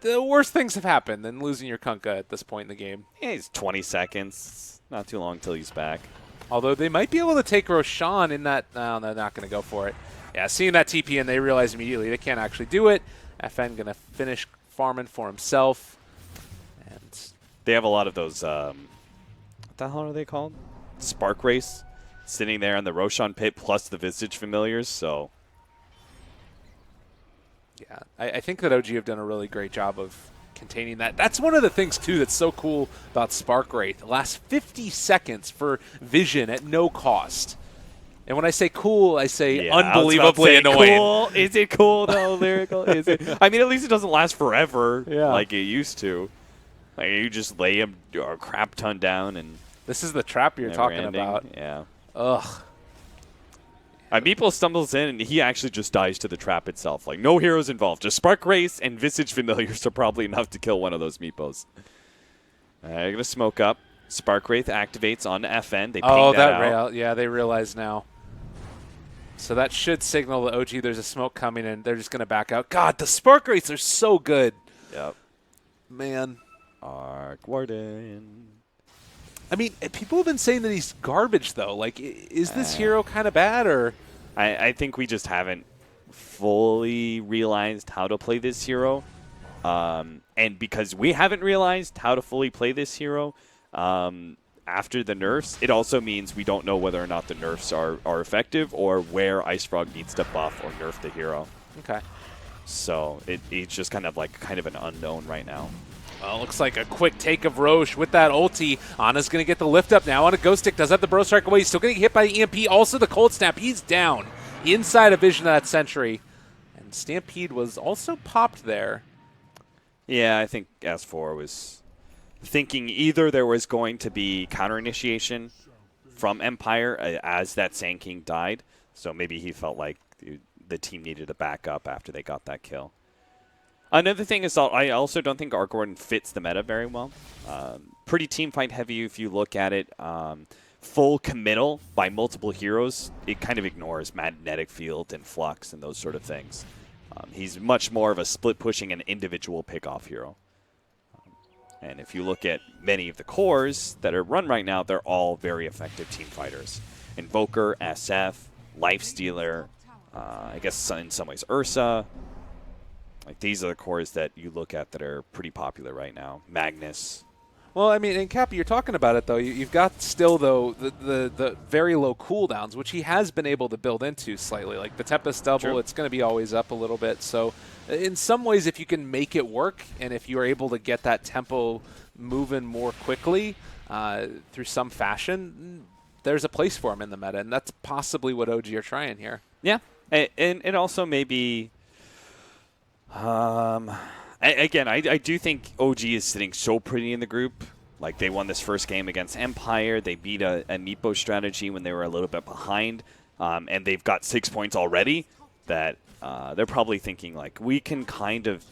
A: the worst things have happened than losing your Kunkka at this point in the game.
B: Yeah, he's 20 seconds. Not too long till he's back.
A: Although they might be able to take Roshan in that. No, they're not going to go for it. Yeah, seeing that TP, and they realize immediately they can't actually do it. FN going to finish farming for himself. And
B: they have a lot of those, what the hell are they called? Spark Race sitting there in the Roshan pit plus the Visage Familiars, so.
A: Yeah, I think that OG have done a really great job of containing that. That's one of the things, too, that's so cool about Spark Wraith. The last 50 seconds for vision at no cost. And when I say cool, I say unbelievably annoying.
B: Cool. Is it cool, though, Lyrical? Is it? I mean, at least it doesn't last forever like it used to. Like, you just lay him a crap ton down. And
A: this is the trap you're talking about.
B: Yeah.
A: Ugh.
B: Meeple stumbles in, and he actually just dies to the trap itself. Like, no heroes involved. Just Spark Race and Visage Familiars are probably enough to kill one of those Meepos. They're going to smoke up. Spark Wraith activates on FN. They ping that out.
A: Yeah, they realize now. So that should signal to OG there's a smoke coming, and they're just going to back out. God, the Spark Wraiths are so good.
B: Yep.
A: Man.
B: Arc Warden.
A: I mean, people have been saying that he's garbage, though. Like, is this hero kind of bad, or?
B: I think we just haven't fully realized how to play this hero. And because we haven't realized how to fully play this hero after the nerfs, it also means we don't know whether or not the nerfs are effective or where Ice Frog needs to buff or nerf the hero.
A: Okay.
B: So it's just kind of an unknown right now.
A: Well, looks like a quick take of Roche with that ulti. Ana's going to get the lift up now on a Ghost Stick. Does have the Bro Strike away. He's still getting hit by the EMP. Also the Cold Snap. He's down inside of vision of that Sentry. And Stampede was also popped there.
B: Yeah, I think S4 was thinking either there was going to be counter initiation from Empire as that Sand King died. So maybe he felt like the team needed to back up after they got that kill. Another thing is I also don't think Arc Warden fits the meta very well. Pretty team fight heavy if you look at it. Full committal by multiple heroes, it kind of ignores Magnetic Field and Flux and those sort of things. He's much more of a split pushing and individual pick-off hero. And if you look at many of the cores that are run right now, they're all very effective team fighters. Invoker, SF, Lifestealer, I guess in some ways Ursa. Like, these are the cores that you look at that are pretty popular right now. Magnus.
A: Well, I mean, and Cappy, you're talking about it, though. You've got still, though, the very low cooldowns, which he has been able to build into slightly. Like the Tempest double,
B: True.
A: it's going to be always up a little bit. So in some ways, if you can make it work and if you're able to get that tempo moving more quickly through some fashion, there's a place for him in the meta. And that's possibly what OG are trying here.
B: Yeah. And also maybe... Again, I do think OG is sitting so pretty in the group. Like, they won this first game against Empire. They beat a Meepo strategy when they were a little bit behind. And they've got 6 points already that they're probably thinking, like, we can kind of,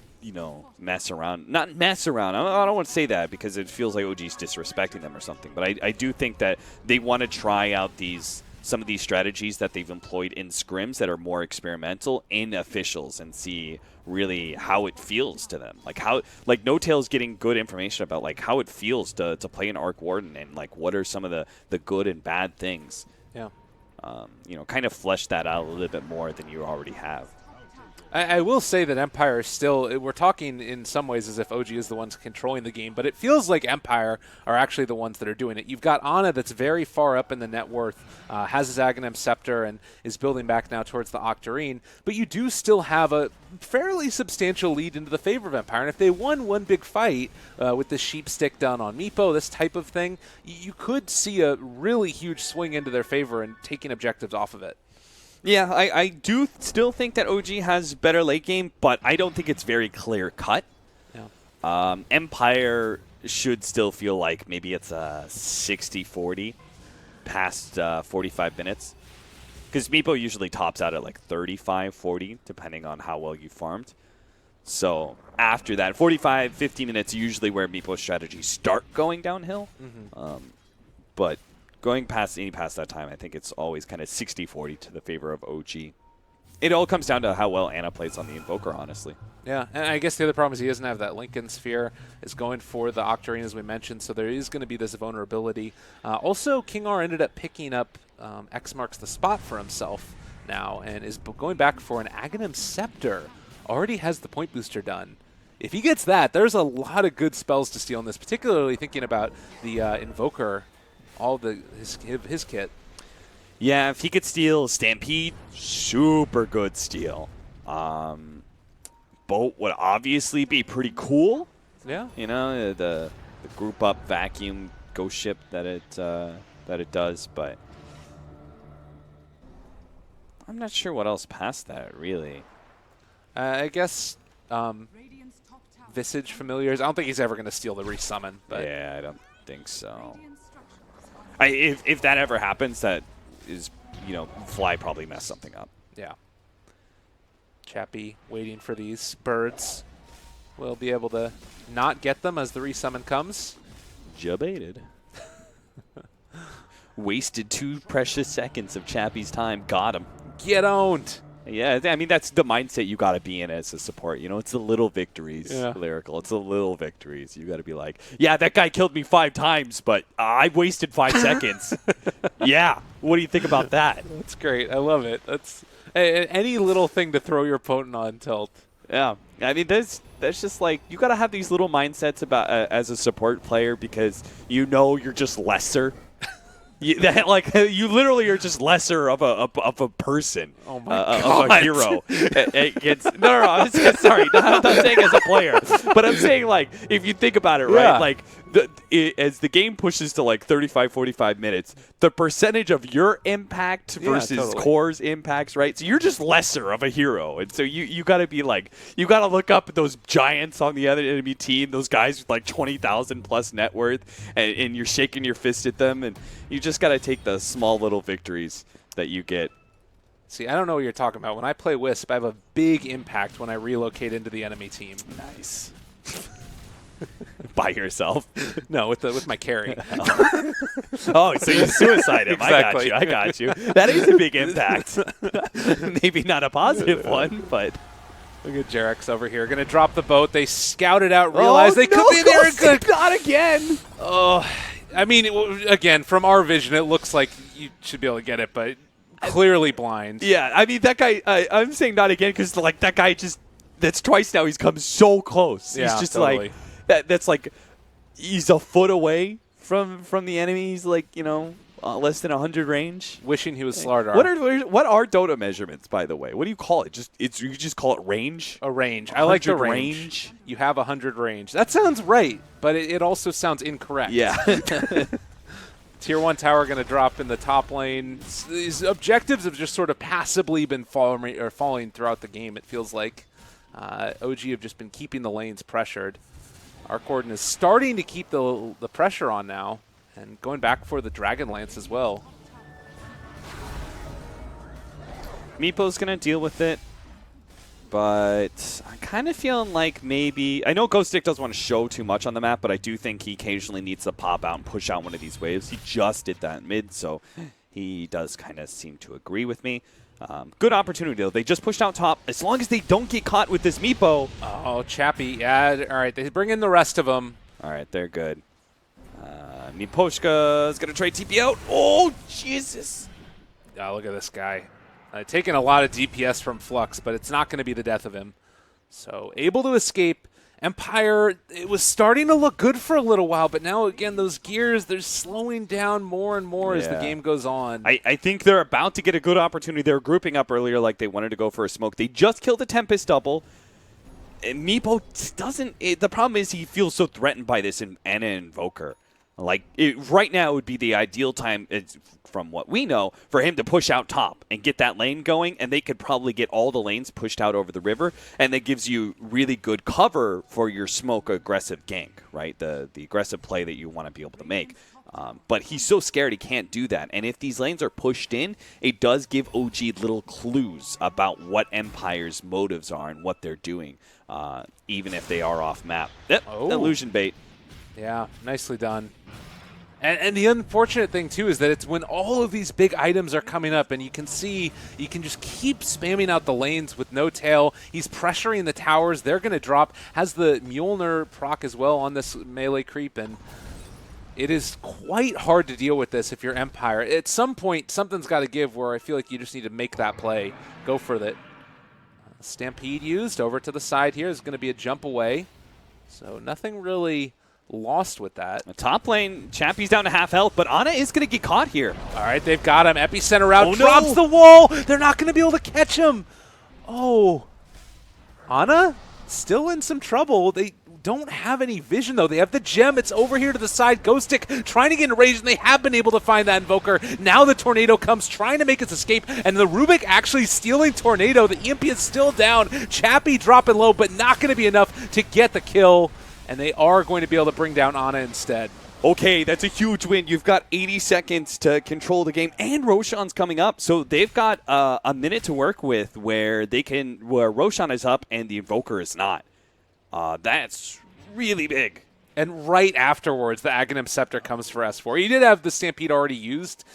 B: mess around. Not mess around. I don't want to say that because it feels like OG's disrespecting them or something. But I do think that they want to try out some of these strategies that they've employed in scrims that are more experimental in officials and see really how it feels to them. Like No Tail's getting good information about like how it feels to play an Arc Warden and like what are some of the good and bad things.
A: Yeah.
B: Kind of flesh that out a little bit more than you already have.
A: I will say that Empire is still, we're talking in some ways as if OG is the ones controlling the game, but it feels like Empire are actually the ones that are doing it. You've got Ana that's very far up in the net worth, has his Aghanim Scepter and is building back now towards the Octarine, but you do still have a fairly substantial lead into the favor of Empire. And if they won one big fight with the sheep stick down on Meepo, this type of thing, you could see a really huge swing into their favor and taking objectives off of it.
B: Yeah, I do still think that OG has better late game, but I don't think it's very clear cut.
A: Yeah.
B: Empire should still feel like maybe it's a 60-40 past 45 minutes. Because Meepo usually tops out at like 35-40, depending on how well you farmed. So after that, 45, 50 minutes usually where Meepo's strategies start going downhill. Mm-hmm. But going past that time, I think it's always kind of 60-40 to the favor of OG. It all comes down to how well Ana plays on the Invoker, honestly.
A: Yeah, and I guess the other problem is he doesn't have that Lincoln Sphere. Is going for the Octarine, as we mentioned, so there is going to be this vulnerability. Also, King R ended up picking up X marks the spot for himself now and is going back for an Aghanim Scepter. Already has the point booster done. If he gets that, there's a lot of good spells to steal in this, particularly thinking about the Invoker, all his kit.
B: Yeah, if he could steal Stampede, super good steal. Boat would obviously be pretty cool.
A: Yeah.
B: The group up vacuum ghost ship that it does, but I'm not sure what else past that, really.
A: I guess Visage Familiars. I don't think he's ever going to steal the resummon. But
B: yeah, I don't think so. If that ever happens, that is, Fly probably messed something up.
A: Yeah. Chappie waiting for these birds. We'll be able to not get them as the resummon comes.
B: Jabaited. Wasted 2 precious seconds of Chappie's time. Got him.
A: Get owned.
B: Yeah, I mean, that's the mindset you got to be in as a support. It's the little victories, Lyrical. It's the little victories. You got to be like, yeah, that guy killed me 5 times, but I wasted 5 seconds. Yeah. What do you think about that?
A: That's great. I love it. That's any little thing to throw your opponent on tilt.
B: Yeah. I mean, that's just like, you got to have these little mindsets about as a support player because you're just lesser. You literally are just lesser of a person,
A: oh my God.
B: of a hero. No, sorry, I'm not saying as a player, but I'm saying like if you think about it, right? Like as the game pushes to like 35, 45 minutes, the percentage of your impact versus Core's impacts, right? So you're just lesser of a hero, and so you got to be like, you got to look up at those giants on the other enemy team, those guys with like 20,000 plus net worth, and you're shaking your fist at them, and you just got to take the small little victories that you get.
A: See, I don't know what you're talking about. When I play Wisp, I have a big impact when I relocate into the enemy team.
B: Nice. By yourself?
A: No, with my carry.
B: Oh, so you suicide him.
A: Exactly.
B: I got you. That is a big impact. Maybe not a positive one, but...
A: Look at Jarex over here. Going to drop the boat. They scouted out, realized they could be there. Good.
B: Not again.
A: Oh, I mean, again, from our vision, it looks like you should be able to get it, but clearly blind.
B: Yeah, I mean, that guy, I'm saying not again because, like, that guy just, that's twice now he's come so close.
A: Yeah,
B: he's just
A: totally.
B: like, that's like he's a foot away from the enemy. He's like, less than 100 range.
A: Wishing he was Slardar.
B: What are Dota measurements, by the way? What do you call it? You just call it range?
A: A range. I like the
B: 100
A: range. You have 100 range. That sounds right, but it also sounds incorrect.
B: Yeah.
A: Tier 1 tower going to drop in the top lane. These objectives have just sort of passively been falling throughout the game, it feels like. OG have just been keeping the lanes pressured. Arcorden is starting to keep the pressure on now, and going back for the Dragon Lance as well.
B: Meepo's going to deal with it, but I'm kind of feeling like maybe... I know Ghost Stick doesn't want to show too much on the map, but I do think he occasionally needs to pop out and push out one of these waves. He just did that in mid, so he does kind of seem to agree with me. Good opportunity, though. They just pushed out top. As long as they don't get caught with this Meepo.
A: Oh, Chappie. Yeah, all right. They bring in the rest of them.
B: All right, they're good. Miposhka is going to trade TP out. Oh, Jesus.
A: Oh, look at this guy. Taking a lot of DPS from Flux, but it's not going to be the death of him. So, able to escape. Empire, it was starting to look good for a little while, but now, again, those gears, they're slowing down more and more as the game goes on.
B: I think they're about to get a good opportunity. They were grouping up earlier like they wanted to go for a smoke. They just killed a Tempest double. And Meepo doesn't... the problem is he feels so threatened by this Ana Invoker. Like, right now would be the ideal time, from what we know, for him to push out top and get that lane going, and they could probably get all the lanes pushed out over the river, and that gives you really good cover for your smoke aggressive gank, right? The aggressive play that you want to be able to make. But he's so scared he can't do that, and if these lanes are pushed in, it does give OG little clues about what Empire's motives are and what they're doing, even if they are off map. Yep, illusion bait.
A: Yeah, nicely done. And the unfortunate thing, too, is that it's when all of these big items are coming up, and you can see, you can just keep spamming out the lanes with no tail. He's pressuring the towers. They're going to drop. Has the Mjolnir proc as well on this melee creep, and it is quite hard to deal with this if you're Empire. At some point, something's got to give where I feel like you just need to make that play. Go for it. Stampede used over to the side here is going to be a jump away. So nothing really lost with that.
B: The top lane, Chappie's down to half health, but Ana is going to get caught here.
A: All right, they've got him. Epicenter out, drops
B: no.
A: the wall. They're not going to be able to catch him. Oh. Ana still in some trouble. They don't have any vision, though. They have the gem. It's over here to the side. Ghostic trying to get enraged, and they have been able to find that Invoker. Now the Tornado comes, trying to make its escape, and the Rubik actually stealing Tornado. The EMP is still down. Chappie dropping low, but not going to be enough to get the kill. And they are going to be able to bring down Ana instead.
B: Okay, that's a huge win. You've got 80 seconds to control the game, and Roshan's coming up. So they've got a minute to work with where Roshan is up and the Invoker is not. That's really big.
A: And right afterwards, the Aghanim Scepter comes for S4. He did have the Stampede already used,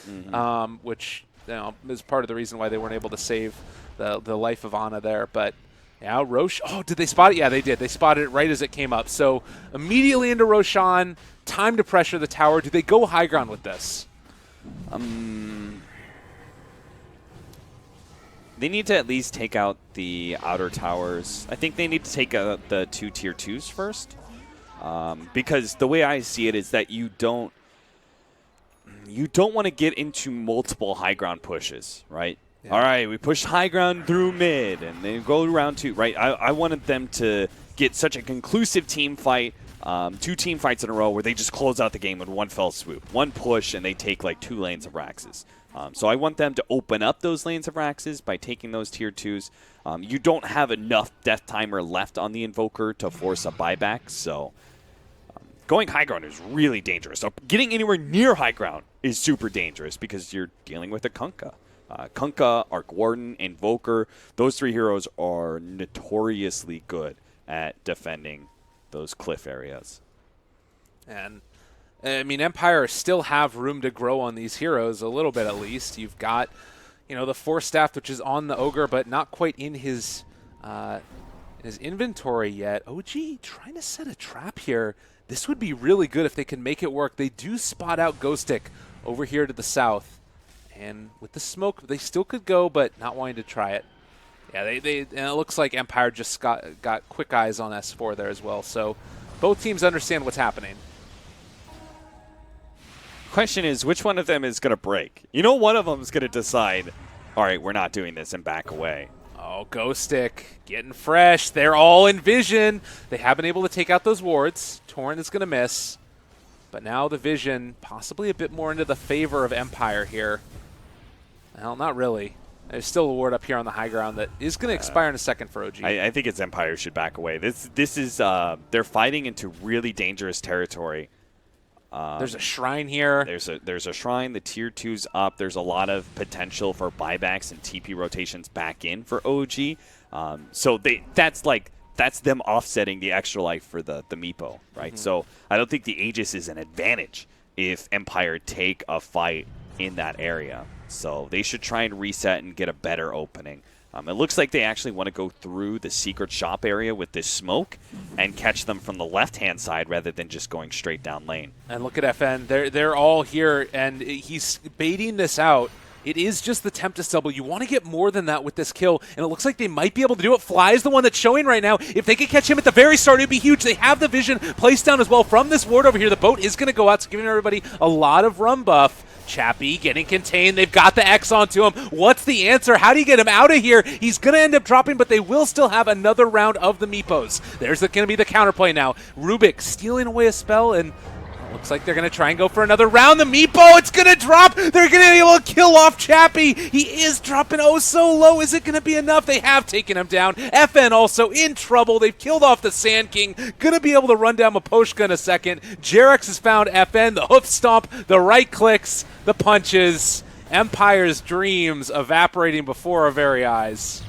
A: which is part of the reason why they weren't able to save the life of Ana there. But yeah, oh, did they spot it? Yeah, they did. They spotted it right as it came up. So immediately into Roshan, time to pressure the tower. Do they go high ground with this?
B: They need to at least take out the outer towers. I think they need to take out the 2 tier 2s first. Because the way I see it is that you don't want to get into multiple high ground pushes, right? Yeah. All right, we push high ground through mid, and then go round 2, right? I wanted them to get such a conclusive team fight, 2 team fights in a row where they just close out the game with one fell swoop. One push, and they take like 2 lanes of Raxes. So I want them to open up those lanes of Raxes by taking those tier 2s. You don't have enough death timer left on the Invoker to force a buyback, so going high ground is really dangerous. So getting anywhere near high ground is super dangerous because you're dealing with a Kunkka. Kunkka, Arc Warden, Invoker, those 3 heroes are notoriously good at defending those cliff areas.
A: And, I mean, Empire still have room to grow on these heroes, a little bit at least. You've got, the Force Staff, which is on the Ogre, but not quite in his inventory yet. OG trying to set a trap here. This would be really good if they can make it work. They do spot out Ghostic over here to the south. And with the smoke, they still could go, but not wanting to try it. Yeah, and it looks like Empire just got quick eyes on S4 there as well. So both teams understand what's happening.
B: Question is, which one of them is going to break? You know, one of them is going to decide, all right, we're not doing this, and back away.
A: Oh, Ghost Stick getting fresh. They're all in vision. They have been able to take out those wards. Torrent is going to miss. But now the vision possibly a bit more into the favor of Empire here. Well, not really. There's still a ward up here on the high ground that is going to expire in a second for OG.
B: I think it's Empire should back away. This is they're fighting into really dangerous territory.
A: There's a shrine here.
B: There's a shrine. The tier 2's up. There's a lot of potential for buybacks and TP rotations back in for OG. So that's them offsetting the extra life for the Meepo, right? So I don't think the Aegis is an advantage if Empire take a fight in that area. So they should try and reset and get a better opening. It looks like they actually want to go through the secret shop area with this smoke and catch them from the left-hand side rather than just going straight down lane.
A: And look at FN. They're all here, and he's baiting this out. It is just the Tempest double. You want to get more than that with this kill, and it looks like they might be able to do it. Fly is the one that's showing right now. If they could catch him at the very start, it would be huge. They have the vision placed down as well from this ward over here. The boat is going to go out, so giving everybody a lot of run buff. Chappie getting contained. They've got the X onto him. What's the answer? How do you get him out of here? He's going to end up dropping, but they will still have another round of the Meepos. There's going to be the counterplay now. Rubik stealing away a spell, and looks like they're going to try and go for another round. The Meepo, it's going to drop. They're going to be able to kill off Chappie. He is dropping oh so low. Is it going to be enough? They have taken him down. FN also in trouble. They've killed off the Sand King. Going to be able to run down Maposhka in a second. Jarex has found FN. The hoof stomp, the right clicks, the punches. Empire's dreams evaporating before our very eyes.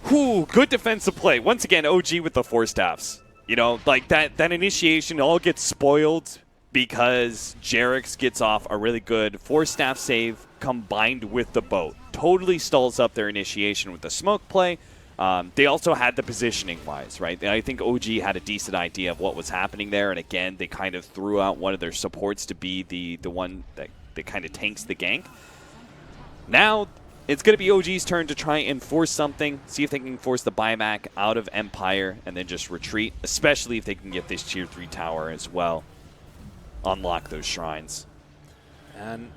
B: Whew, good defensive play. Once again, OG with the Force Staffs. You know, like that initiation all gets spoiled because Jarex gets off a really good Force Staff save combined with the boat. Totally stalls up their initiation with the smoke play. They also had the positioning-wise, right? I think OG had a decent idea of what was happening there, and again, they kind of threw out one of their supports to be the one that kind of tanks the gank. Now, it's going to be OG's turn to try and force something, see if they can force the buyback out of Empire and then just retreat, especially if they can get this Tier 3 tower as well. Unlock those shrines.
A: And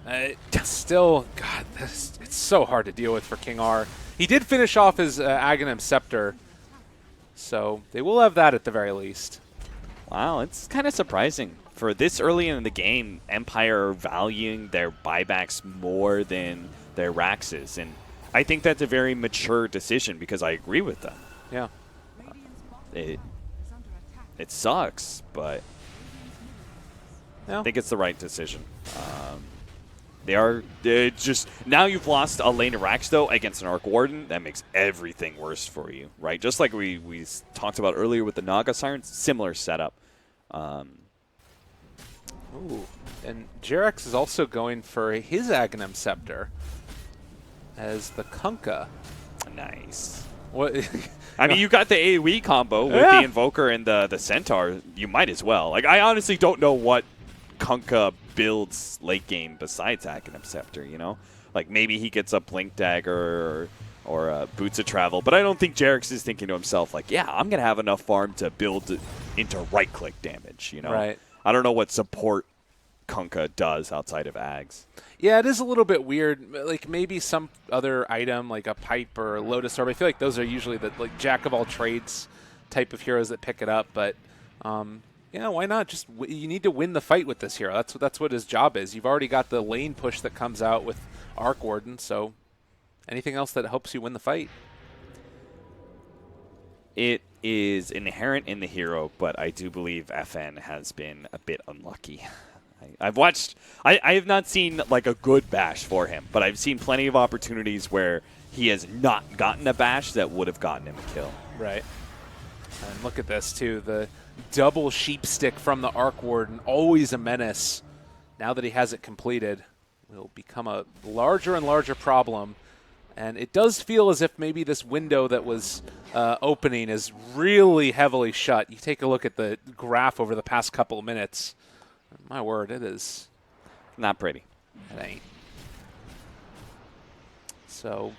A: still, God, it's so hard to deal with for King R. He did finish off his Aghanim Scepter, so they will have that at the very least.
B: Wow, it's kind of surprising. For this early in the game, Empire valuing their buybacks more than their Raxes, and I think that's a very mature decision because I agree with them.
A: Yeah.
B: It sucks, but I think it's the right decision. They're just now you've lost a lane of Rax though against an Arc Warden. That makes everything worse for you, right? Just like we talked about earlier with the Naga Sirens, similar setup.
A: Ooh, and Jarex is also going for his Aghanim Scepter as the Kunkka.
B: Nice.
A: What?
B: I mean, you got the AoE combo with the Invoker and the Centaur. You might as well. Like, I honestly don't know what Kunkka builds late game besides Aghanim Scepter, you know? Like, maybe he gets a Blink Dagger or Boots of Travel, but I don't think Jarex is thinking to himself, like, yeah, I'm going to have enough farm to build into right-click damage, you know?
A: Right.
B: I don't know what support Kunkka does outside of Ags.
A: Yeah, it is a little bit weird. Like maybe some other item, like a pipe or a Lotus Orb. I feel like those are usually the like jack of all trades type of heroes that pick it up. But yeah, why not? Just you need to win the fight with this hero. That's what his job is. You've already got the lane push that comes out with Arc Warden. So anything else that helps you win the fight.
B: It is inherent in the hero, but I do believe FN has been a bit unlucky. I've watched. I have not seen like a good bash for him, but I've seen plenty of opportunities where he has not gotten a bash that would have gotten him a kill.
A: Right. And look at this too. The double sheep stick from the Arc Warden, always a menace. Now that he has it completed, will become a larger and larger problem. And it does feel as if maybe this window that was opening is really heavily shut. You take a look at the graph over the past couple of minutes. My word, it is
B: not pretty.
A: It ain't. So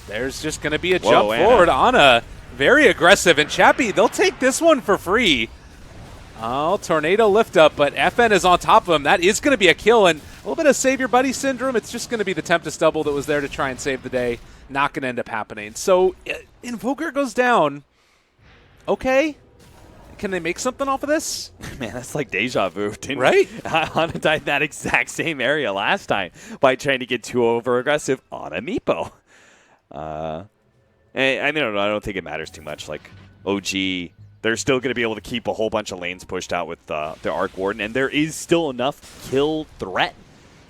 A: there's just going to be a jump forward on a very aggressive. And Chappie, they'll take this one for free. Oh, tornado lift up, but FN is on top of him. That is going to be a kill, and a little bit of save your buddy syndrome. It's just going to be the Tempest double that was there to try and save the day. Not going to end up happening. So Invoker goes down. Okay. Can they make something off of this?
B: Man, that's like deja vu.
A: Right?
B: Hana died in that exact same area last time by trying to get too over-aggressive on a Meepo. I don't think it matters too much. Like, OG, they're still going to be able to keep a whole bunch of lanes pushed out with the Arc Warden, and there is still enough kill threat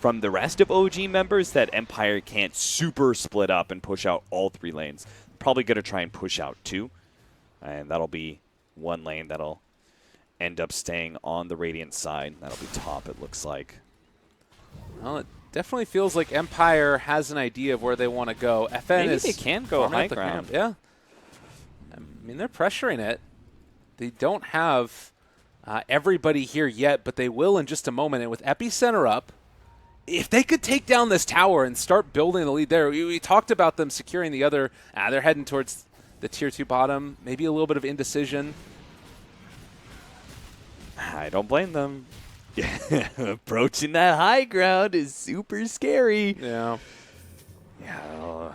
B: from the rest of OG members that Empire can't super split up and push out all 3 lanes. Probably going to try and push out 2, and that'll be one lane that'll end up staying on the Radiant side. That'll be top, it looks like.
A: Well, it definitely feels like Empire has an idea of where they want to go. FN
B: Maybe they can go high ground.
A: Yeah. I mean, they're pressuring it. They don't have everybody here yet, but they will in just a moment. And with Epicenter up, if they could take down this tower and start building the lead there, we talked about them securing the other. They're heading towards the tier 2 bottom. Maybe a little bit of indecision.
B: I don't blame them. Approaching that high ground is super scary.
A: Yeah.
B: Yeah.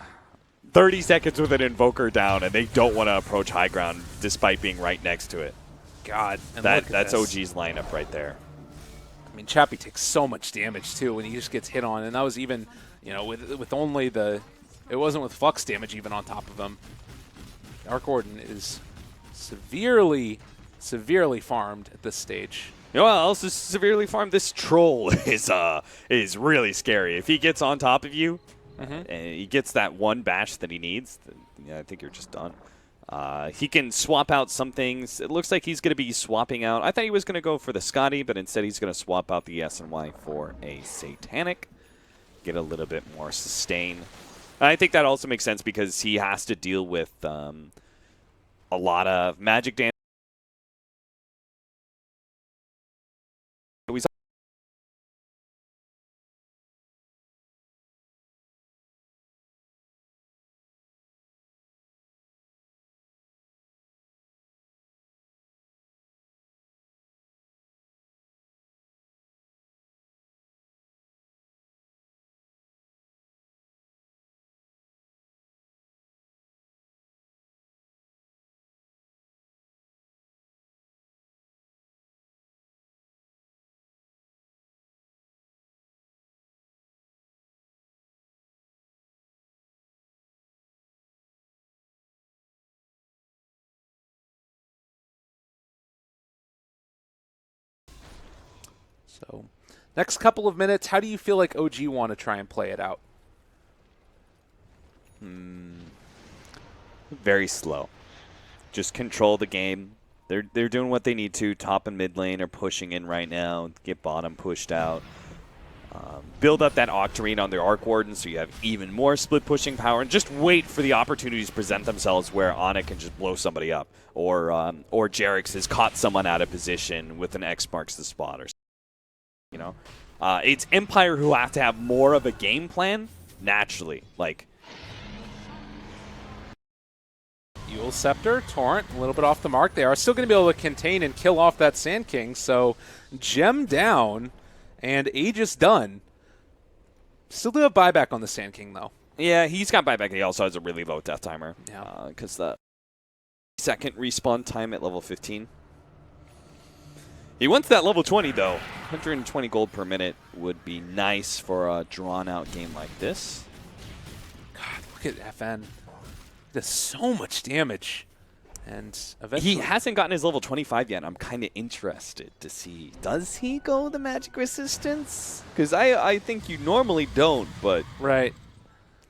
B: 30 seconds with an Invoker down, and they don't want to approach high ground despite being right next to it.
A: God. And
B: that's OG's lineup right there.
A: I mean, Chappie takes so much damage, too, when he just gets hit on. And that was even, with only the... It wasn't with Flux damage even on top of him. Arc Warden is severely farmed at this stage.
B: You know what else is severely farmed? This troll is really scary. If he gets on top of you, and he gets that one bash that he needs, then, I think you're just done. He can swap out some things. It looks like he's going to be swapping out. I thought he was going to go for the Scotty, but instead he's going to swap out the SNY for a Satanic. Get a little bit more sustain. I think that also makes sense because he has to deal with a lot of magic damage.
A: So, next couple of minutes, how do you feel like OG want to try and play it out?
B: Very slow. Just control the game. They're doing what they need to. Top and mid lane are pushing in right now. Get bottom pushed out. Build up that Octarine on their Arc Warden so you have even more split pushing power. And just wait for the opportunities to present themselves where Ana can just blow somebody up. Or Jerix has caught someone out of position with an X marks the spot or something. It's Empire who have to have more of a game plan naturally. Like,
A: Eul Scepter, Torrent, a little bit off the mark. They are still going to be able to contain and kill off that Sand King. So, Gem down and Aegis done. Still do have buyback on the Sand King, though.
B: yeah, he's got buyback. He also has a really low death timer.
A: Yeah.
B: Because the second respawn time at level 15. He wants that level 20, though. 120 gold per minute would be nice for a drawn-out game like this.
A: God, look at FN. Does so much damage. And eventually...
B: He hasn't gotten his level 25 yet. I'm kind of interested to see, does he go the magic resistance? Because I think you normally don't, but
A: right.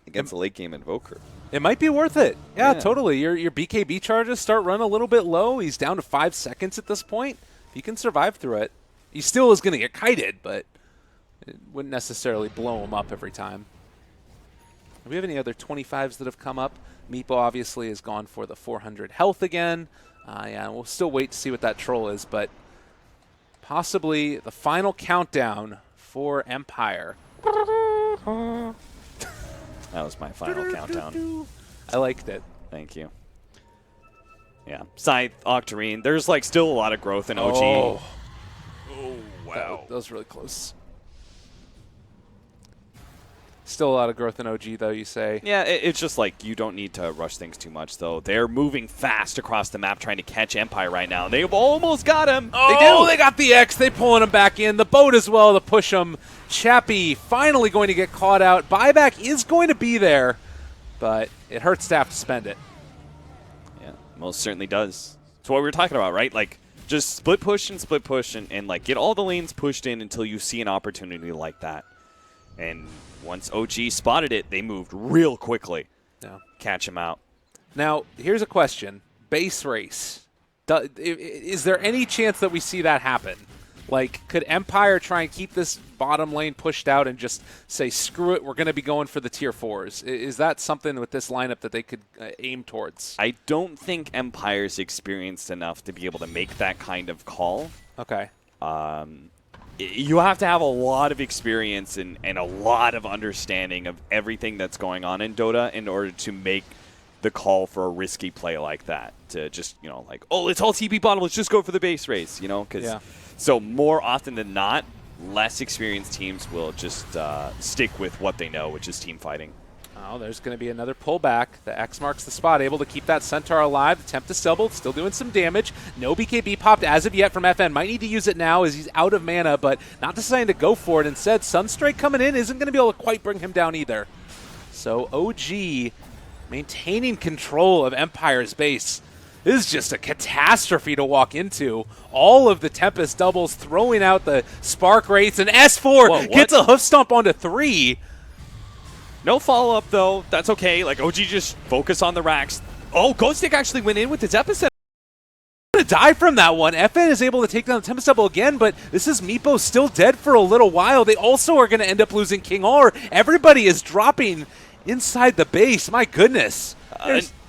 B: against a late game Invoker.
A: It might be worth it. Yeah, totally. Your BKB charges start running a little bit low. He's down to 5 seconds at this point. If he can survive through it, he still is going to get kited, but it wouldn't necessarily blow him up every time. Do we have any other 25s that have come up? Meepo obviously has gone for the 400 health again. Yeah, we'll still wait to see what that troll is, but possibly the final countdown for Empire.
B: That was my final countdown.
A: I liked it.
B: Thank you. Yeah. Scythe, Octarine. There's like still a lot of growth in OG.
A: Oh,
B: Wow.
A: that was really close. Still a lot of growth in OG, though, you say.
B: Yeah, it's just like you don't need to rush things too much, though. They're moving fast across the map trying to catch Empire right now. They've almost got him.
A: Oh, they got the X. They pulling him back in. The boat as well to push him. Chappie finally going to get caught out. Buyback is going to be there, but it hurts to have to spend it.
B: Yeah, most certainly does. That's what we were talking about, right? Like, just split push and like get all the lanes pushed in until you see an opportunity like that. And once OG spotted it, they moved real quickly.
A: Yeah.
B: Catch him out.
A: Now, here's a question. Base race. Is there any chance that we see that happen? Like, could Empire try and keep this bottom lane pushed out and just say, screw it, we're going to be going for the tier 4s? Is that something with this lineup that they could aim towards?
B: I don't think Empire's experienced enough to be able to make that kind of call.
A: Okay.
B: You have to have a lot of experience and a lot of understanding of everything that's going on in Dota in order to make the call for a risky play like that. To just, like, oh, it's all TP bottom, let's just go for the base race, So more often than not, less experienced teams will just stick with what they know, which is team fighting.
A: Oh, there's going to be another pullback. The X marks the spot, able to keep that Centaur alive. The Tempest Double still doing some damage. No BKB popped as of yet from FN. Might need to use it now as he's out of mana, but not deciding to go for it. Instead, Sunstrike coming in isn't going to be able to quite bring him down either. So OG maintaining control of Empire's base. This is just a catastrophe to walk into. All of the Tempest Doubles throwing out the Spark Wraiths, and S4
B: Whoa,
A: gets a hoof stomp onto 3.
B: No follow-up, though. That's okay. Like, OG just focus on the racks. Oh, Ghostic actually went in with his epicenter.
A: To die from that one. FN is able to take down the Tempest Double again, but this is Meepo still dead for a little while. They also are going to end up losing King R. Everybody is dropping inside the base. My goodness.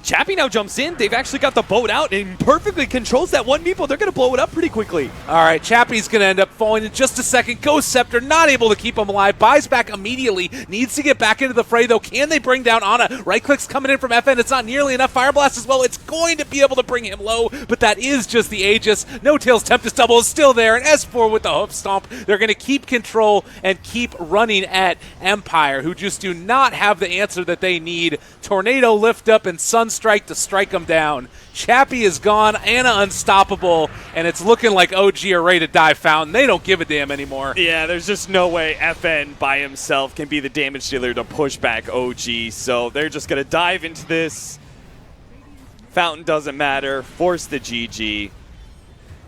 B: Chappie now jumps in. They've actually got the boat out and perfectly controls that one Meepo. They're going to blow it up pretty quickly.
A: All right, Chappie's going to end up falling in just a second. Ghost Scepter not able to keep him alive. Buys back immediately. Needs to get back into the fray, though. Can they bring down Ana? Right click's coming in from FN. It's not nearly enough. Fire Blast as well. It's going to be able to bring him low, but that is just the Aegis. No Tails Tempest Double is still there, and S4 with the hoof stomp. They're going to keep control and keep running at Empire, who just do not have the answer that they need. Tornado lift up and Sunstrike to strike them down. Chappie is gone, Ana unstoppable, and it's looking like OG are ready to die fountain. They don't give a damn anymore.
B: Yeah, there's just no way FN by himself can be the damage dealer to push back OG, so they're just going to dive into this. Fountain doesn't matter. Force the GG.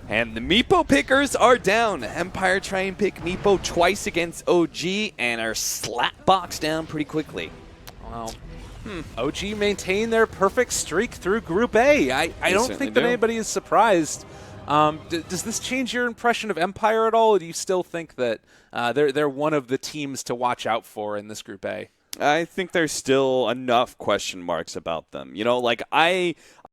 B: And the Meepo pickers are down. Empire try and pick Meepo twice against OG and are slap boxed down pretty quickly.
A: Well, OG maintain their perfect streak through Group A. I don't think that anybody is surprised. Does this change your impression of Empire at all, or do you still think that they're one of the teams to watch out for in this Group A?
B: I think there's still enough question marks about them.